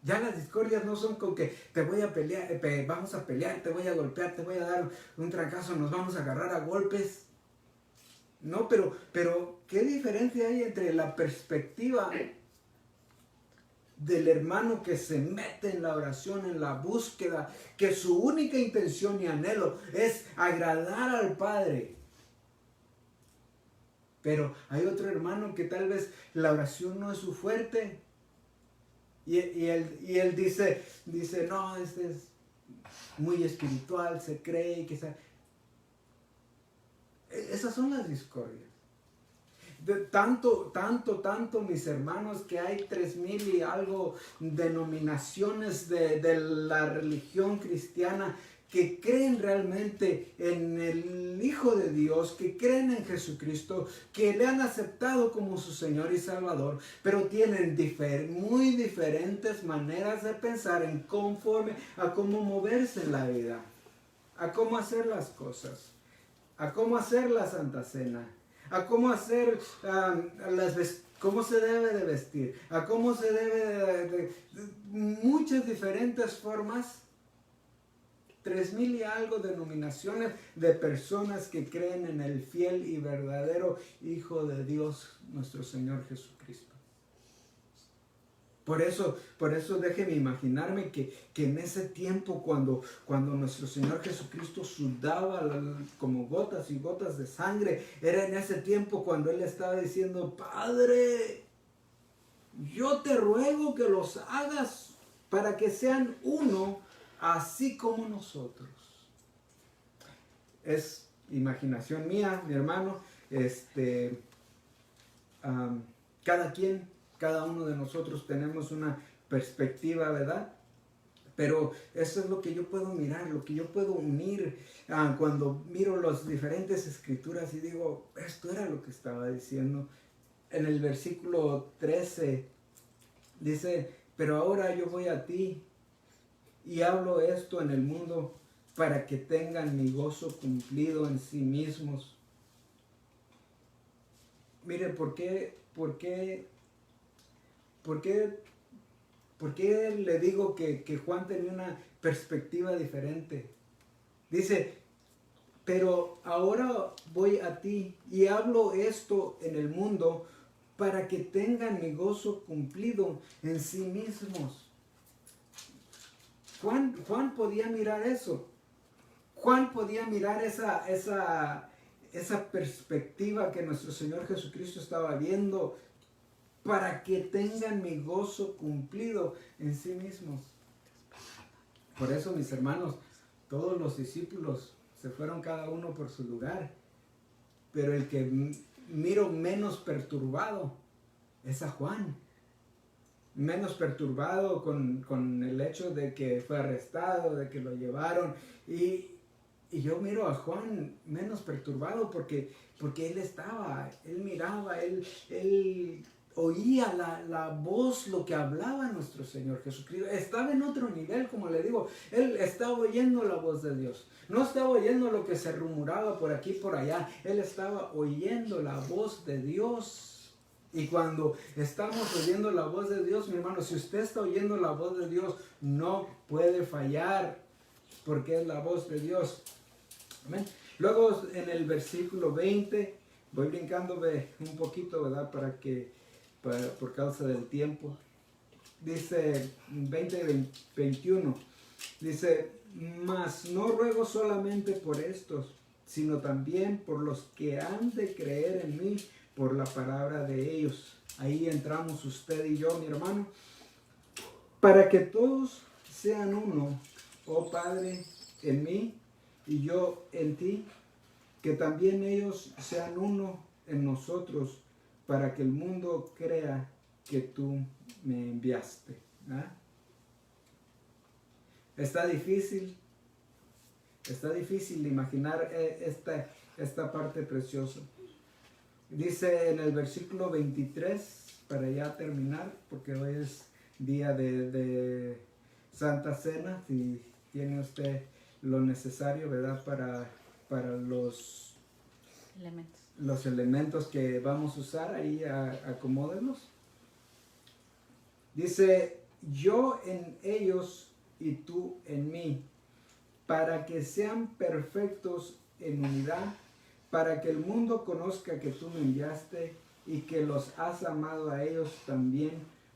Ya las discordias no son con que te voy a pelear, vamos a pelear, te voy a golpear, te voy a dar un trancazo, nos vamos a agarrar a golpes. No, pero ¿qué diferencia hay entre la perspectiva del hermano que se mete en la oración, en la búsqueda, que su única intención y anhelo es agradar al Padre? Pero hay otro hermano que tal vez la oración no es su fuerte. Y él dice, no, este es muy espiritual, se cree que esas son las discordias. Tanto, mis hermanos, que hay 3,000 y algo denominaciones de la religión cristiana que creen realmente en el Hijo de Dios, que creen en Jesucristo, que le han aceptado como su Señor y Salvador, pero tienen muy diferentes maneras de pensar en conforme a cómo moverse en la vida, a cómo hacer las cosas, a cómo hacer la Santa Cena, a cómo hacer cómo se debe de vestir, a cómo se debe de muchas diferentes formas. 3,000 y algo denominaciones de personas que creen en el fiel y verdadero Hijo de Dios, nuestro Señor Jesucristo. Por eso déjeme imaginarme que en ese tiempo cuando nuestro Señor Jesucristo sudaba como gotas y gotas de sangre, era en ese tiempo cuando Él estaba diciendo, Padre, yo te ruego que los hagas para que sean uno, así como nosotros. Es imaginación mía, mi hermano. Cada uno de nosotros tenemos una perspectiva, ¿verdad? Pero eso es lo que yo puedo mirar, lo que yo puedo unir cuando miro las diferentes escrituras y digo, esto era lo que estaba diciendo. En el versículo 13 dice, pero ahora yo voy a ti y hablo esto en el mundo para que tengan mi gozo cumplido en sí mismos. Mire, ¿por qué le digo que Juan tenía una perspectiva diferente? Dice, pero ahora voy a ti y hablo esto en el mundo para que tengan mi gozo cumplido en sí mismos. Juan podía mirar eso. Juan podía mirar esa perspectiva que nuestro Señor Jesucristo estaba viendo. para que tengan mi gozo cumplido en sí mismos. Por eso, mis hermanos, todos los discípulos se fueron cada uno por su lugar, pero el que miro menos perturbado es a Juan. Menos perturbado con el hecho de que fue arrestado, de que lo llevaron. Y yo miro a Juan menos perturbado porque él miraba, él oía la voz, lo que hablaba nuestro Señor Jesucristo. Estaba en otro nivel, como le digo. Él estaba oyendo la voz de Dios. No estaba oyendo lo que se rumoraba por aquí y por allá. Él estaba oyendo la voz de Dios. Y cuando estamos oyendo la voz de Dios, mi hermano, si usted está oyendo la voz de Dios, no puede fallar, porque es la voz de Dios. Amén. Luego en el versículo 20, voy brincándome un poquito, ¿verdad? Por causa del tiempo. Dice 21, dice, mas no ruego solamente por estos, sino también por los que han de creer en mí por la palabra de ellos. Ahí entramos usted y yo, mi hermano, para que todos sean uno, oh Padre, en mí y yo en ti, que también ellos sean uno en nosotros, para que el mundo crea que tú me enviaste. ¿Ah? Está difícil imaginar esta parte preciosa. Dice en el versículo 23, para ya terminar, porque hoy es día de Santa Cena, si tiene usted lo necesario, ¿verdad? Para los elementos que vamos a usar, ahí acomódenlos. Dice, yo en ellos y tú en mí, para que sean perfectos en unidad, para que el mundo conozca que tú me enviaste y que los has amado a ellos también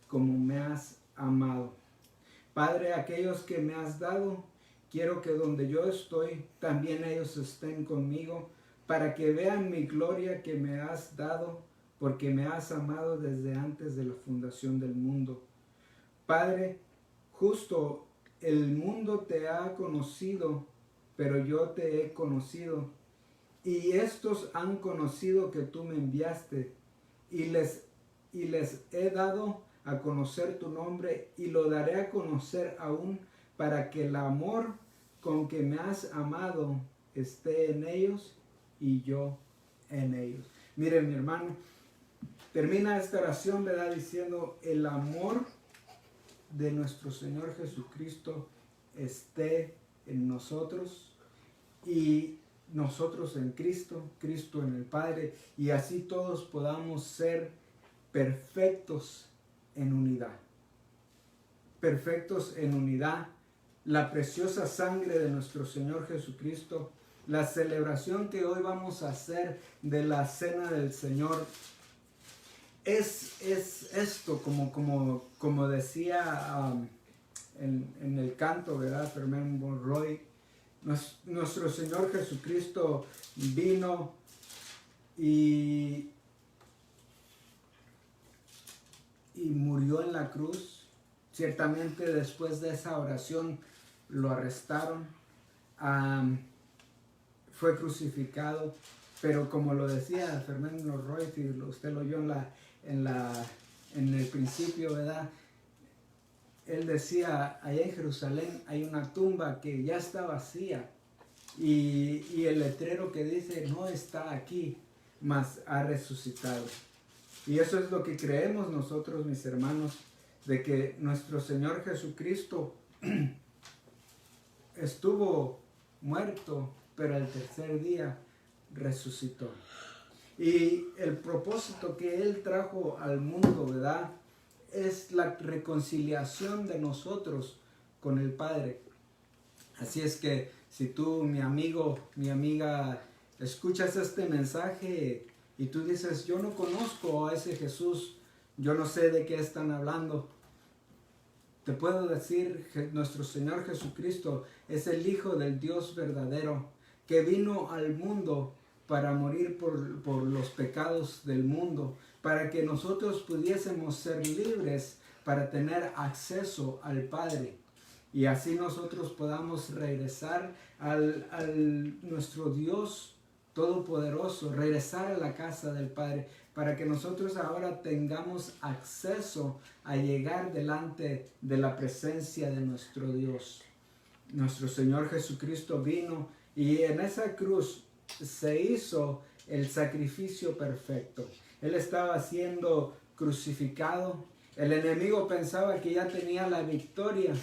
como me has amado. Padre, aquellos que me has dado, quiero que donde yo estoy, también ellos estén conmigo, para que vean mi gloria que me has dado, porque me has amado desde antes de la fundación del mundo. Padre, justo el mundo te ha conocido, pero yo te he conocido. Y estos han conocido que tú me enviaste, y les he dado a conocer tu nombre, y lo daré a conocer aún, para que el amor con que me has amado esté en ellos y yo en ellos. Miren, mi hermano, termina esta oración, ¿verdad? Diciendo, el amor de nuestro Señor Jesucristo esté en nosotros y nosotros en Cristo, Cristo en el Padre, y así todos podamos ser perfectos en unidad. Perfectos en unidad. La preciosa sangre de nuestro Señor Jesucristo, la celebración que hoy vamos a hacer de la cena del Señor, es esto, como decía en el canto, ¿verdad? Fermín Monroy, nuestro Señor Jesucristo vino y murió en la cruz. Ciertamente después de esa oración lo arrestaron, fue crucificado, pero como lo decía Fermín Monroy, si usted lo oyó en el principio, ¿verdad? Él decía, allá en Jerusalén hay una tumba que ya está vacía y el letrero que dice, no está aquí, mas ha resucitado. Y eso es lo que creemos nosotros, mis hermanos, de que nuestro Señor Jesucristo estuvo muerto, pero al tercer día resucitó. Y el propósito que Él trajo al mundo, ¿verdad?, es la reconciliación de nosotros con el Padre. Así es que si tú, mi amigo, mi amiga, escuchas este mensaje y tú dices, yo no conozco a ese Jesús, yo no sé de qué están hablando, te puedo decir que nuestro Señor Jesucristo es el Hijo del Dios verdadero, que vino al mundo para morir por los pecados del mundo, para que nosotros pudiésemos ser libres para tener acceso al Padre. Y así nosotros podamos regresar al nuestro Dios Todopoderoso, regresar a la casa del Padre, para que nosotros ahora tengamos acceso a llegar delante de la presencia de nuestro Dios. Nuestro Señor Jesucristo vino y en esa cruz se hizo el sacrificio perfecto. Él estaba siendo crucificado. El enemigo pensaba que ya tenía la victoria,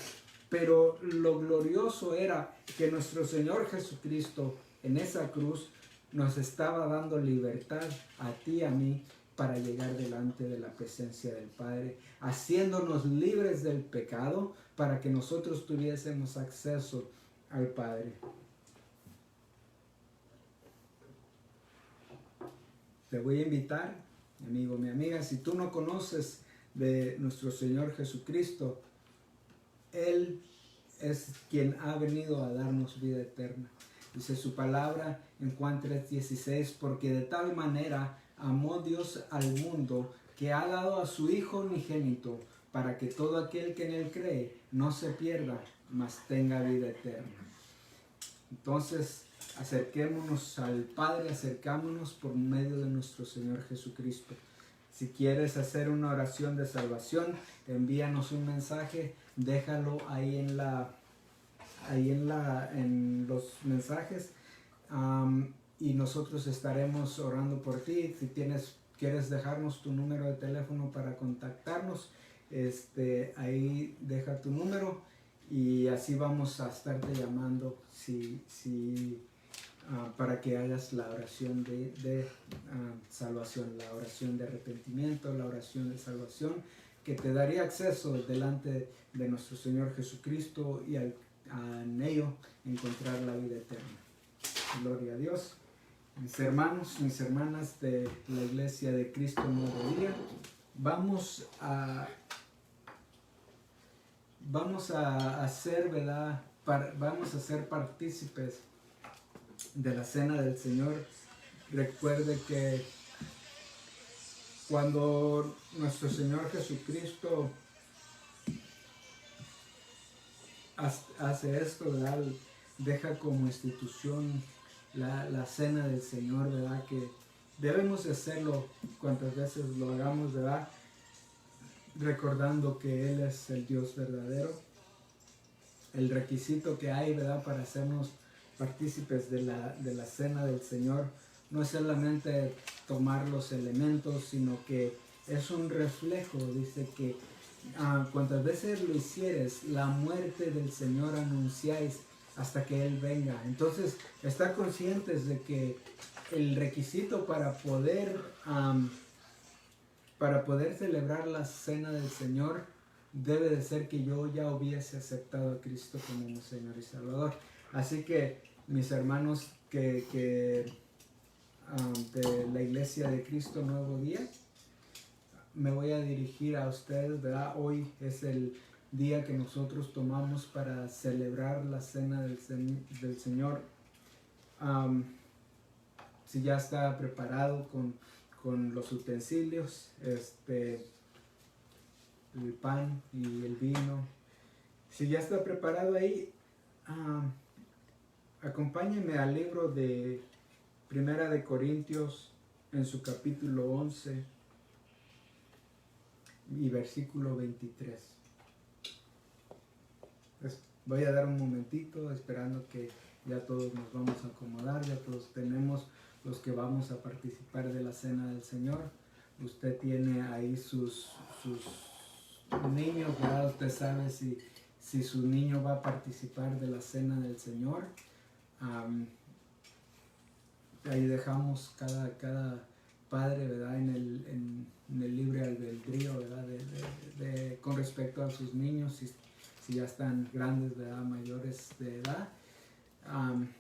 pero lo glorioso era que nuestro Señor Jesucristo en esa cruz nos estaba dando libertad a ti y a mí para llegar delante de la presencia del Padre, haciéndonos libres del pecado para que nosotros tuviésemos acceso al Padre. Te voy a invitar, amigo, mi amiga, si tú no conoces de nuestro Señor Jesucristo, Él es quien ha venido a darnos vida eterna. Dice su palabra en Juan 3:16, porque de tal manera amó Dios al mundo que ha dado a su Hijo unigénito, para que todo aquel que en Él cree no se pierda, mas tenga vida eterna. Entonces, acerquémonos al Padre, acercámonos por medio de nuestro Señor Jesucristo. Si quieres hacer una oración de salvación, envíanos un mensaje, déjalo ahí en los mensajes, y nosotros estaremos orando por ti. Si quieres dejarnos tu número de teléfono para contactarnos, ahí deja tu número y así vamos a estarte llamando para que hagas la oración de salvación, la oración de arrepentimiento, la oración de salvación, que te daría acceso delante de nuestro Señor Jesucristo y en ello encontrar la vida eterna. Gloria a Dios. Mis hermanos, mis hermanas de la Iglesia de Cristo Nuevo Día, vamos a hacer, ¿verdad? Vamos a ser partícipes de la cena del Señor. Recuerde que cuando nuestro Señor Jesucristo hace esto, ¿verdad? Deja como institución la cena del Señor, ¿verdad? Que debemos de hacerlo cuantas veces lo hagamos, ¿verdad? Recordando que Él es el Dios verdadero. El requisito que hay, ¿verdad? Para hacernos partícipes de la cena del Señor no es solamente tomar los elementos, sino que es un reflejo. Dice que cuantas veces lo hicieres, la muerte del Señor anunciáis hasta que Él venga. Entonces, estar conscientes de que el requisito para poder celebrar la cena del Señor debe de ser que yo ya hubiese aceptado a Cristo como mi Señor y Salvador. Así que, mis hermanos de la Iglesia de Cristo Nuevo Día, me voy a dirigir a ustedes, ¿verdad? Hoy es el día que nosotros tomamos para celebrar la cena del Señor. Si ya está preparado con los utensilios, el pan y el vino, si ya está preparado ahí, acompáñenme al libro de Primera de Corintios en su capítulo 11 y versículo 23. Voy a dar un momentito esperando que ya todos nos vamos a acomodar, ya todos tenemos los que vamos a participar de la cena del Señor. Usted tiene ahí sus niños, ¿verdad? Usted sabe si su niño va a participar de la cena del Señor. Ahí dejamos cada padre, ¿verdad? En el libre albedrío, ¿verdad? Con respecto a sus niños, si ya están grandes, ¿verdad? Mayores de edad,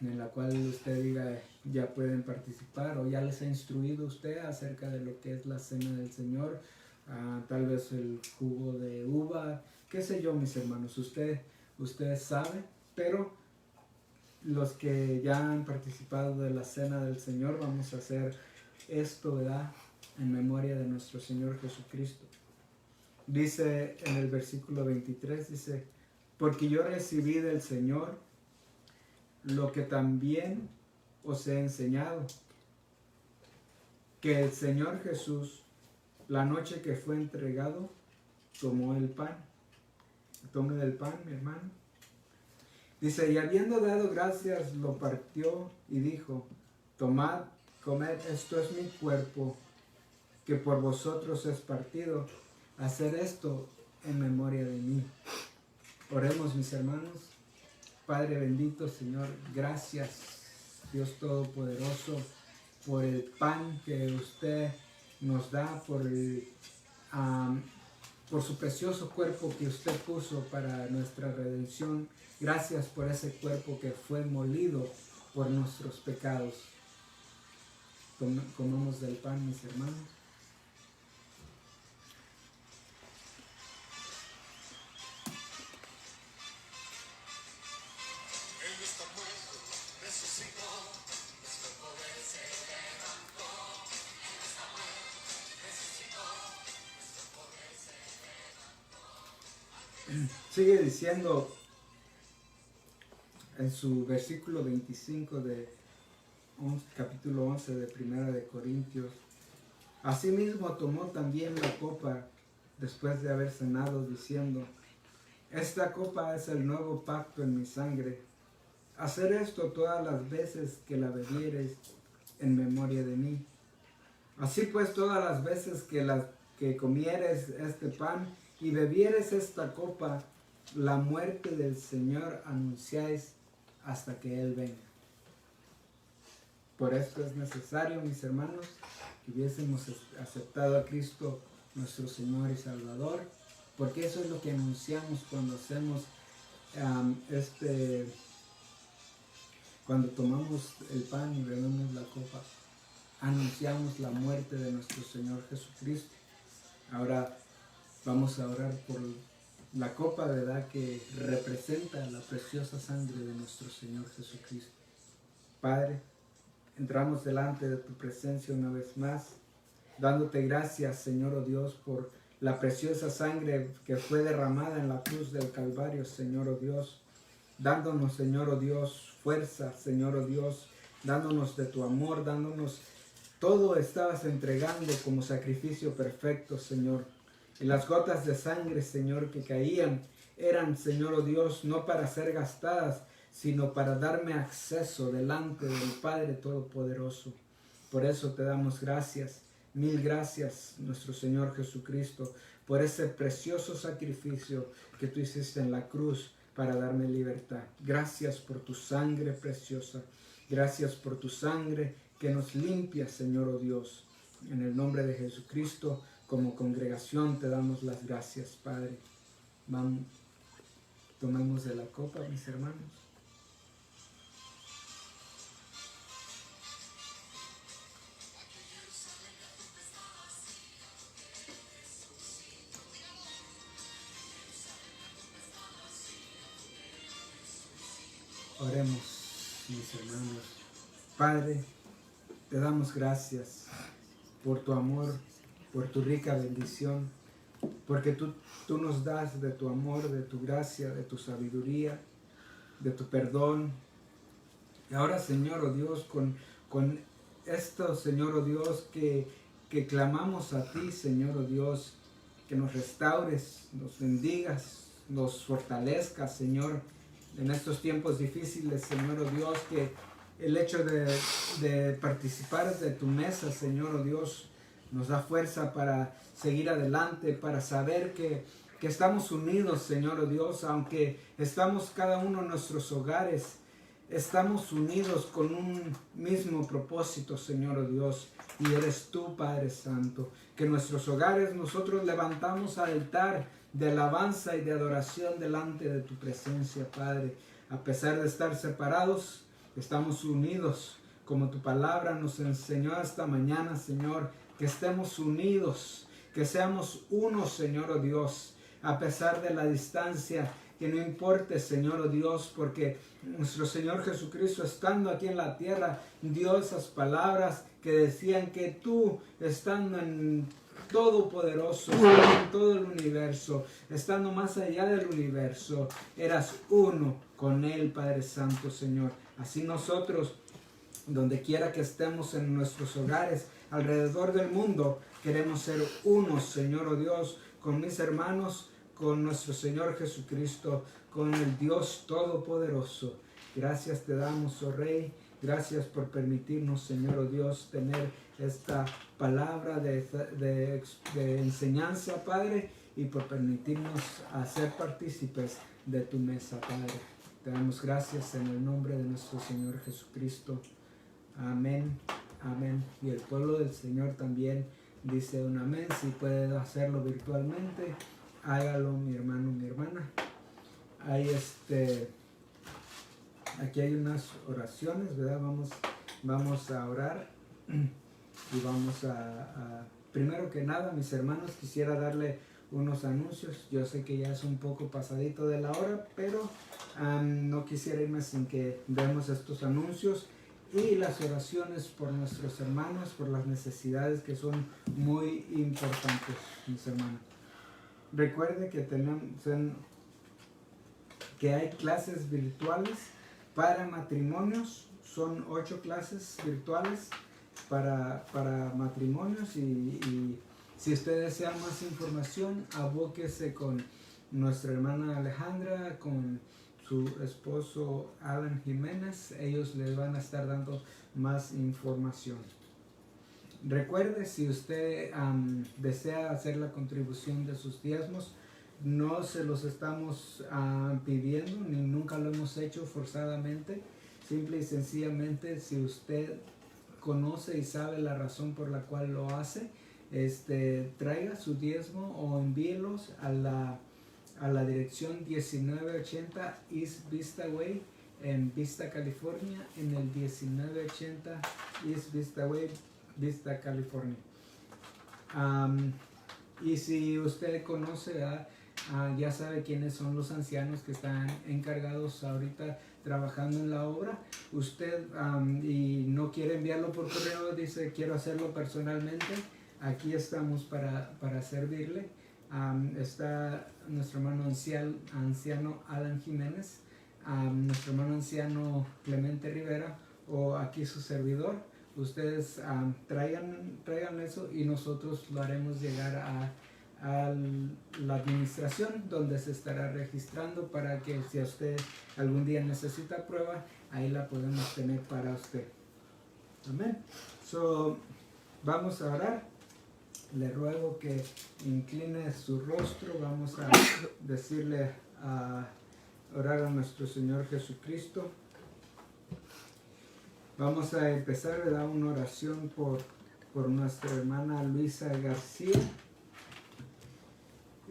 en la cual usted diga ya pueden participar, o ya les ha instruido usted acerca de lo que es la cena del Señor, tal vez el jugo de uva, qué sé yo, mis hermanos, usted sabe, pero los que ya han participado de la cena del Señor, vamos a hacer esto, ¿verdad? En memoria de nuestro Señor Jesucristo. Dice en el versículo 23, dice, porque yo recibí del Señor lo que también os he enseñado, que el Señor Jesús, la noche que fue entregado, tomó el pan. Tome del pan, mi hermano. Dice, y habiendo dado gracias, lo partió y dijo, tomad, comed, esto es mi cuerpo, que por vosotros es partido. Hacer esto en memoria de mí. Oremos, mis hermanos. Padre bendito, Señor, gracias, Dios Todopoderoso, por el pan que usted nos da, por su precioso cuerpo que usted puso para nuestra redención. Gracias por ese cuerpo que fue molido por nuestros pecados. Comamos del pan, mis hermanos. Sigue diciendo en su versículo 25 de capítulo 11 de Primera de Corintios, asimismo tomó también la copa después de haber cenado, diciendo, esta copa es el nuevo pacto en mi sangre. Hacer esto todas las veces que la bebiereis en memoria de mí. Así pues, todas las veces que comieres este pan y bebieres esta copa, la muerte del Señor anunciáis hasta que Él venga. Por esto es necesario, mis hermanos, que hubiésemos aceptado a Cristo nuestro Señor y Salvador, porque eso es lo que anunciamos cuando hacemos cuando tomamos el pan y bebemos la copa. Anunciamos la muerte de nuestro Señor Jesucristo. Ahora vamos a orar por la copa, ¿verdad?, que representa la preciosa sangre de nuestro Señor Jesucristo. Padre, entramos delante de tu presencia una vez más, dándote gracias, Señor, oh Dios, por la preciosa sangre que fue derramada en la cruz del Calvario, Señor, oh Dios, dándonos, Señor, oh Dios, fuerza, Señor, oh Dios, dándonos de tu amor, dándonos todo estabas entregando como sacrificio perfecto, Señor. Y las gotas de sangre, Señor, que caían eran, Señor, oh Dios, no para ser gastadas, sino para darme acceso delante del Padre Todopoderoso. Por eso te damos gracias, mil gracias, nuestro Señor Jesucristo, por ese precioso sacrificio que tú hiciste en la cruz para darme libertad. Gracias por tu sangre preciosa. Gracias por tu sangre que nos limpia, Señor, oh Dios. En el nombre de Jesucristo, como congregación te damos las gracias, Padre. Vamos, tomemos de la copa, mis hermanos. Oremos, mis hermanos. Padre, te damos gracias por tu amor, por tu rica bendición, porque tú nos das de tu amor, de tu gracia, de tu sabiduría, de tu perdón. Y ahora, Señor, oh Dios, con esto, Señor, oh Dios, que clamamos a ti, Señor, oh Dios, que nos restaures, nos bendigas, nos fortalezcas, Señor, en estos tiempos difíciles, Señor, oh Dios, que el hecho de participar de tu mesa, Señor, oh Dios, nos da fuerza para seguir adelante, para saber que estamos unidos, Señor, oh Dios, aunque estamos cada uno en nuestros hogares, estamos unidos con un mismo propósito, Señor, oh Dios, y eres tú, Padre Santo, que en nuestros hogares nosotros levantamos altar de alabanza y de adoración delante de tu presencia, Padre. A pesar de estar separados, estamos unidos, como tu palabra nos enseñó esta mañana, Señor, que estemos unidos, que seamos uno, Señor, oh Dios, a pesar de la distancia, que no importe, Señor, oh Dios, porque nuestro Señor Jesucristo, estando aquí en la tierra, dio esas palabras que decían que tú, estando en Todopoderoso, estando en todo el universo, estando más allá del universo, eras uno con Él, Padre Santo, Señor. Así nosotros, donde quiera que estemos en nuestros hogares, alrededor del mundo, queremos ser unos, Señor, oh Dios, con mis hermanos, con nuestro Señor Jesucristo, con el Dios Todopoderoso. Gracias te damos, oh Rey. Gracias por permitirnos, Señor, oh Dios, tener esta palabra de enseñanza, Padre, y por permitirnos hacer partícipes de tu mesa, Padre. Te damos gracias en el nombre de nuestro Señor Jesucristo. Amén, amén. Y el pueblo del Señor también dice un amén. Si puede hacerlo virtualmente, hágalo, mi hermano, mi hermana. Aquí hay unas oraciones, ¿verdad? Vamos a orar y vamos a primero que nada, mis hermanos, quisiera darle unos anuncios. Yo sé que ya es un poco pasadito de la hora, pero no quisiera irme sin que veamos estos anuncios y las oraciones por nuestros hermanos, por las necesidades que son muy importantes, mis hermanos. Recuerde que hay clases virtuales para matrimonios. Son 8 clases virtuales para matrimonios y si usted desea más información, abóquese con nuestra hermana Alejandra, con su esposo Alan Jiménez. Ellos les van a estar dando más información. Recuerde, si usted desea hacer la contribución de sus diezmos, no se los estamos pidiendo, ni nunca lo hemos hecho forzadamente. Simple y sencillamente, si usted conoce y sabe la razón por la cual lo hace, traiga su diezmo o envíelos a la dirección 1980 East Vista Way en Vista, California, en el 1980 East Vista Way, Vista, California. Y si usted conoce, ya sabe quiénes son los ancianos que están encargados ahorita trabajando en la obra. Usted y no quiere enviarlo por correo, dice quiero hacerlo personalmente, aquí estamos para servirle. Está nuestro hermano anciano Alan Jiménez, nuestro hermano anciano Clemente Rivera, o aquí su servidor. Ustedes traigan eso y nosotros lo haremos llegar a la administración, donde se estará registrando para que si usted algún día necesita prueba, ahí la podemos tener para usted. Amén. Vamos a orar. Le ruego que incline su rostro. Vamos a decirle, a orar a nuestro Señor Jesucristo. Vamos a empezar a dar una oración por nuestra hermana Luisa García.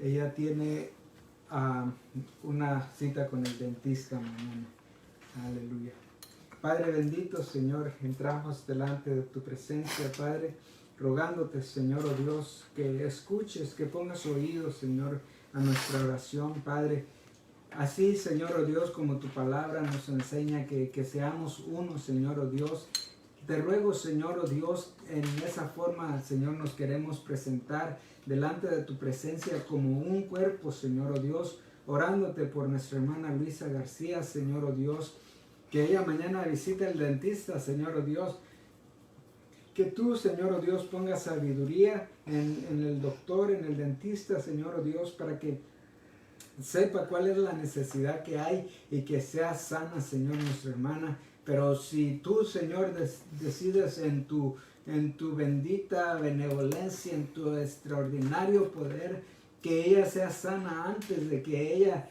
Ella tiene una cita con el dentista mañana. Aleluya. Padre bendito, Señor, entramos delante de tu presencia, Padre, rogándote, Señor, oh Dios, que escuches, que pongas oídos, Señor, a nuestra oración, Padre. Así, Señor, oh Dios, como tu palabra nos enseña que seamos uno, Señor, oh Dios. Te ruego, Señor, oh Dios, en esa forma, Señor, nos queremos presentar delante de tu presencia como un cuerpo, Señor, oh Dios, orándote por nuestra hermana Luisa García, Señor, oh Dios, que ella mañana visite al dentista, Señor, oh Dios, que tú, Señor, oh Dios, pongas sabiduría en el doctor, en el dentista, Señor, oh Dios, para que sepa cuál es la necesidad que hay y que sea sana, Señor, nuestra hermana. Pero si tú, Señor, decides en tu bendita benevolencia, en tu extraordinario poder, que ella sea sana antes de que ella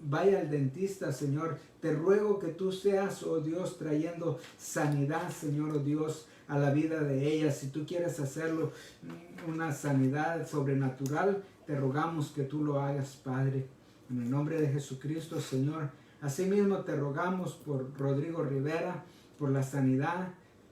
vaya al dentista, Señor, te ruego que tú seas, oh Dios, trayendo sanidad, Señor, oh Dios, a la vida de ella. Si tú quieres hacerlo, una sanidad sobrenatural, te rogamos que tú lo hagas, Padre, en el nombre de Jesucristo, Señor. Asimismo te rogamos por Rodrigo Rivera, por la sanidad,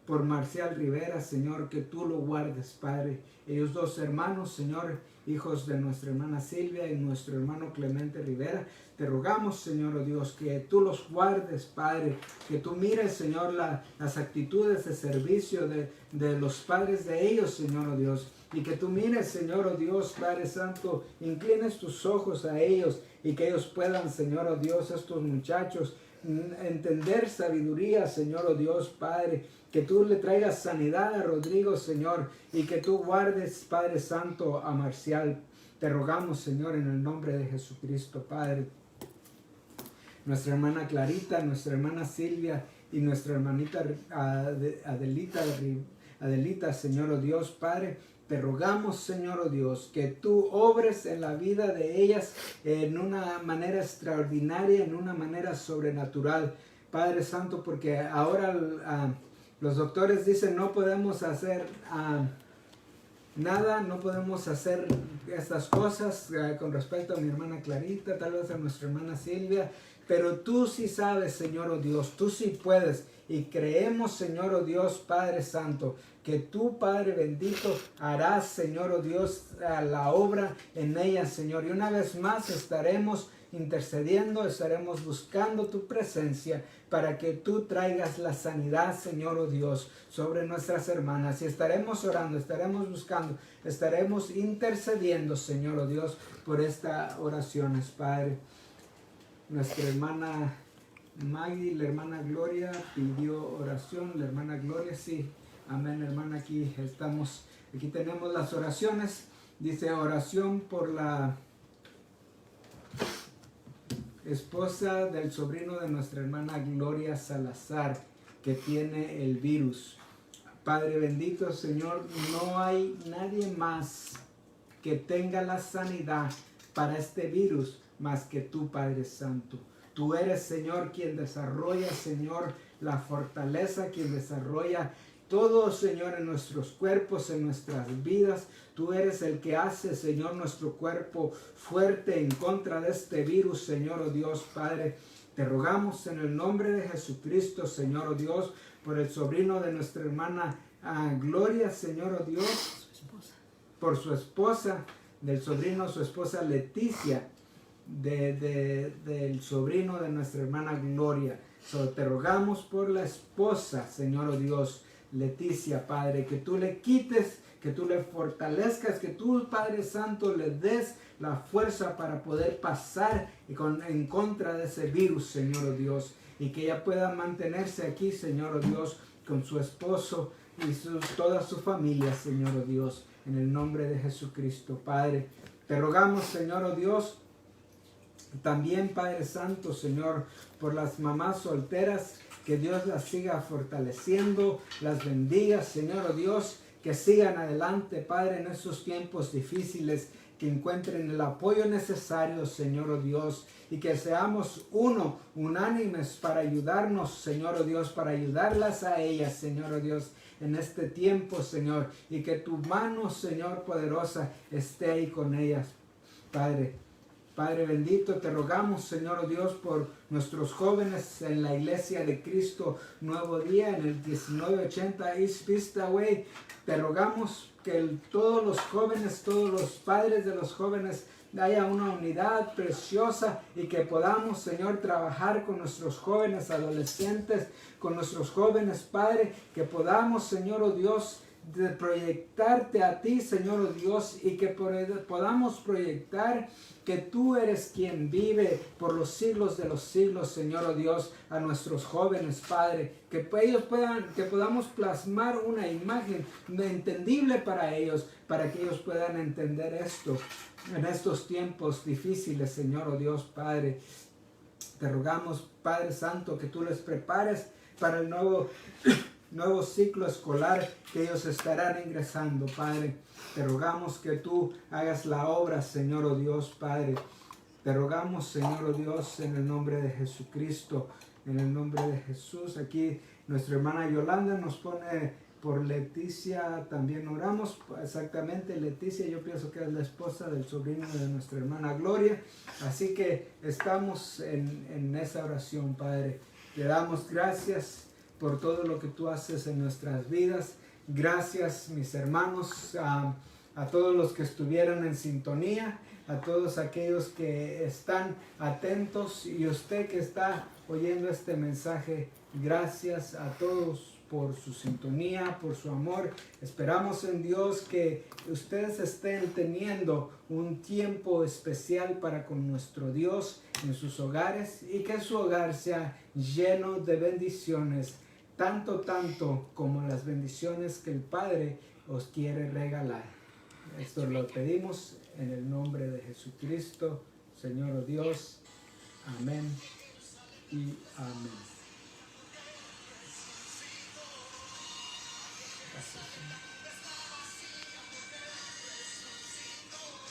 por Marcial Rivera, Señor, que tú lo guardes, Padre. Ellos dos hermanos, Señor, hijos de nuestra hermana Silvia y nuestro hermano Clemente Rivera. Te rogamos, Señor, oh Dios, que tú los guardes, Padre, que tú mires, Señor, las actitudes de servicio de los padres de ellos, Señor, oh Dios, y que tú mires, Señor, oh Dios, Padre Santo, inclines tus ojos a ellos y que ellos puedan, Señor, oh Dios, estos muchachos, entender sabiduría, Señor, oh Dios, Padre, que tú le traigas sanidad a Rodrigo, Señor, y que tú guardes, Padre Santo, a Marcial. Te rogamos, Señor, en el nombre de Jesucristo, Padre. Nuestra hermana Clarita, nuestra hermana Silvia y nuestra hermanita Adelita, Señor, oh Dios, Padre, te rogamos, Señor, oh Dios, que tú obres en la vida de ellas en una manera extraordinaria, en una manera sobrenatural, Padre Santo, porque ahora los doctores dicen no podemos hacer nada, no podemos hacer estas cosas con respecto a mi hermana Clarita, tal vez a nuestra hermana Silvia, pero tú sí sabes, Señor, oh Dios, tú sí puedes, y creemos, Señor, oh Dios, Padre Santo, que tú, Padre bendito, harás, Señor, oh Dios, la obra en ellas, Señor, y una vez más estaremos intercediendo, estaremos buscando tu presencia para que tú traigas la sanidad, Señor, oh Dios, sobre nuestras hermanas, y estaremos orando, estaremos buscando, estaremos intercediendo, Señor, oh Dios, por estas oraciones, Padre. Nuestra hermana Maggie, la hermana Gloria pidió oración, la hermana Gloria, sí, amén, hermana, aquí estamos, aquí tenemos las oraciones, dice oración por la esposa del sobrino de nuestra hermana Gloria Salazar, que tiene el virus. Padre bendito, Señor, no hay nadie más que tenga la sanidad para este virus más que tú, Padre Santo. Tú eres, Señor, quien desarrolla, Señor, la fortaleza, quien desarrolla todo, Señor, en nuestros cuerpos, en nuestras vidas. Tú eres el que hace, Señor, nuestro cuerpo fuerte en contra de este virus, Señor, oh Dios, Padre. Te rogamos en el nombre de Jesucristo, Señor, oh Dios, por el sobrino de nuestra hermana Gloria, Señor, oh Dios, por su esposa, del sobrino, su esposa Leticia, del sobrino de nuestra hermana Gloria. Te rogamos por la esposa, Señor, oh Dios, Leticia, Padre, que tú le quites, que tú le fortalezcas, que tú, Padre Santo, le des la fuerza para poder pasar en contra de ese virus, Señor, oh Dios, y que ella pueda mantenerse aquí, Señor, oh Dios, con su esposo y toda su familia, Señor, oh Dios, en el nombre de Jesucristo, Padre. Te rogamos, Señor, oh Dios, también, Padre Santo, Señor, por las mamás solteras, que Dios las siga fortaleciendo, las bendiga, Señor, oh Dios, que sigan adelante, Padre, en estos tiempos difíciles, que encuentren el apoyo necesario, Señor, oh Dios, y que seamos unánimes para ayudarnos, Señor, oh Dios, para ayudarlas a ellas, Señor, oh Dios, en este tiempo, Señor, y que tu mano, Señor, poderosa, esté ahí con ellas, Padre. Padre bendito, te rogamos, Señor, oh Dios, por nuestros jóvenes en la Iglesia de Cristo Nuevo Día, en el 1980 East Vista Way. Te rogamos que todos los jóvenes, todos los padres de los jóvenes, haya una unidad preciosa y que podamos, Señor, trabajar con nuestros jóvenes adolescentes, con nuestros jóvenes, Padre, que podamos, Señor, oh Dios, de proyectarte a ti, Señor, oh Dios, y que podamos proyectar que tú eres quien vive por los siglos de los siglos, Señor, oh Dios, a nuestros jóvenes, Padre, que podamos plasmar una imagen entendible para ellos, para que ellos puedan entender esto en estos tiempos difíciles, Señor, oh Dios, Padre. Te rogamos, Padre Santo, que tú les prepares para el nuevo ciclo escolar que ellos estarán ingresando, Padre. Te rogamos que tú hagas la obra, Señor, oh Dios, Padre. Te rogamos, Señor, oh Dios, en el nombre de Jesucristo, en el nombre de Jesús. Aquí nuestra hermana Yolanda nos pone por Leticia, también oramos, exactamente, Leticia, yo pienso que es la esposa del sobrino de nuestra hermana Gloria. Así que estamos en esa oración, Padre. Te damos gracias por todo lo que tú haces en nuestras vidas. Gracias, mis hermanos, a todos los que estuvieron en sintonía, a todos aquellos que están atentos y usted que está oyendo este mensaje. Gracias a todos por su sintonía, por su amor. Esperamos en Dios que ustedes estén teniendo un tiempo especial para con nuestro Dios en sus hogares y que su hogar sea lleno de bendiciones, tanto como las bendiciones que el Padre os quiere regalar. Esto lo pedimos en el nombre de Jesucristo, Señor Dios. Amén y amén. Gracias, Señor.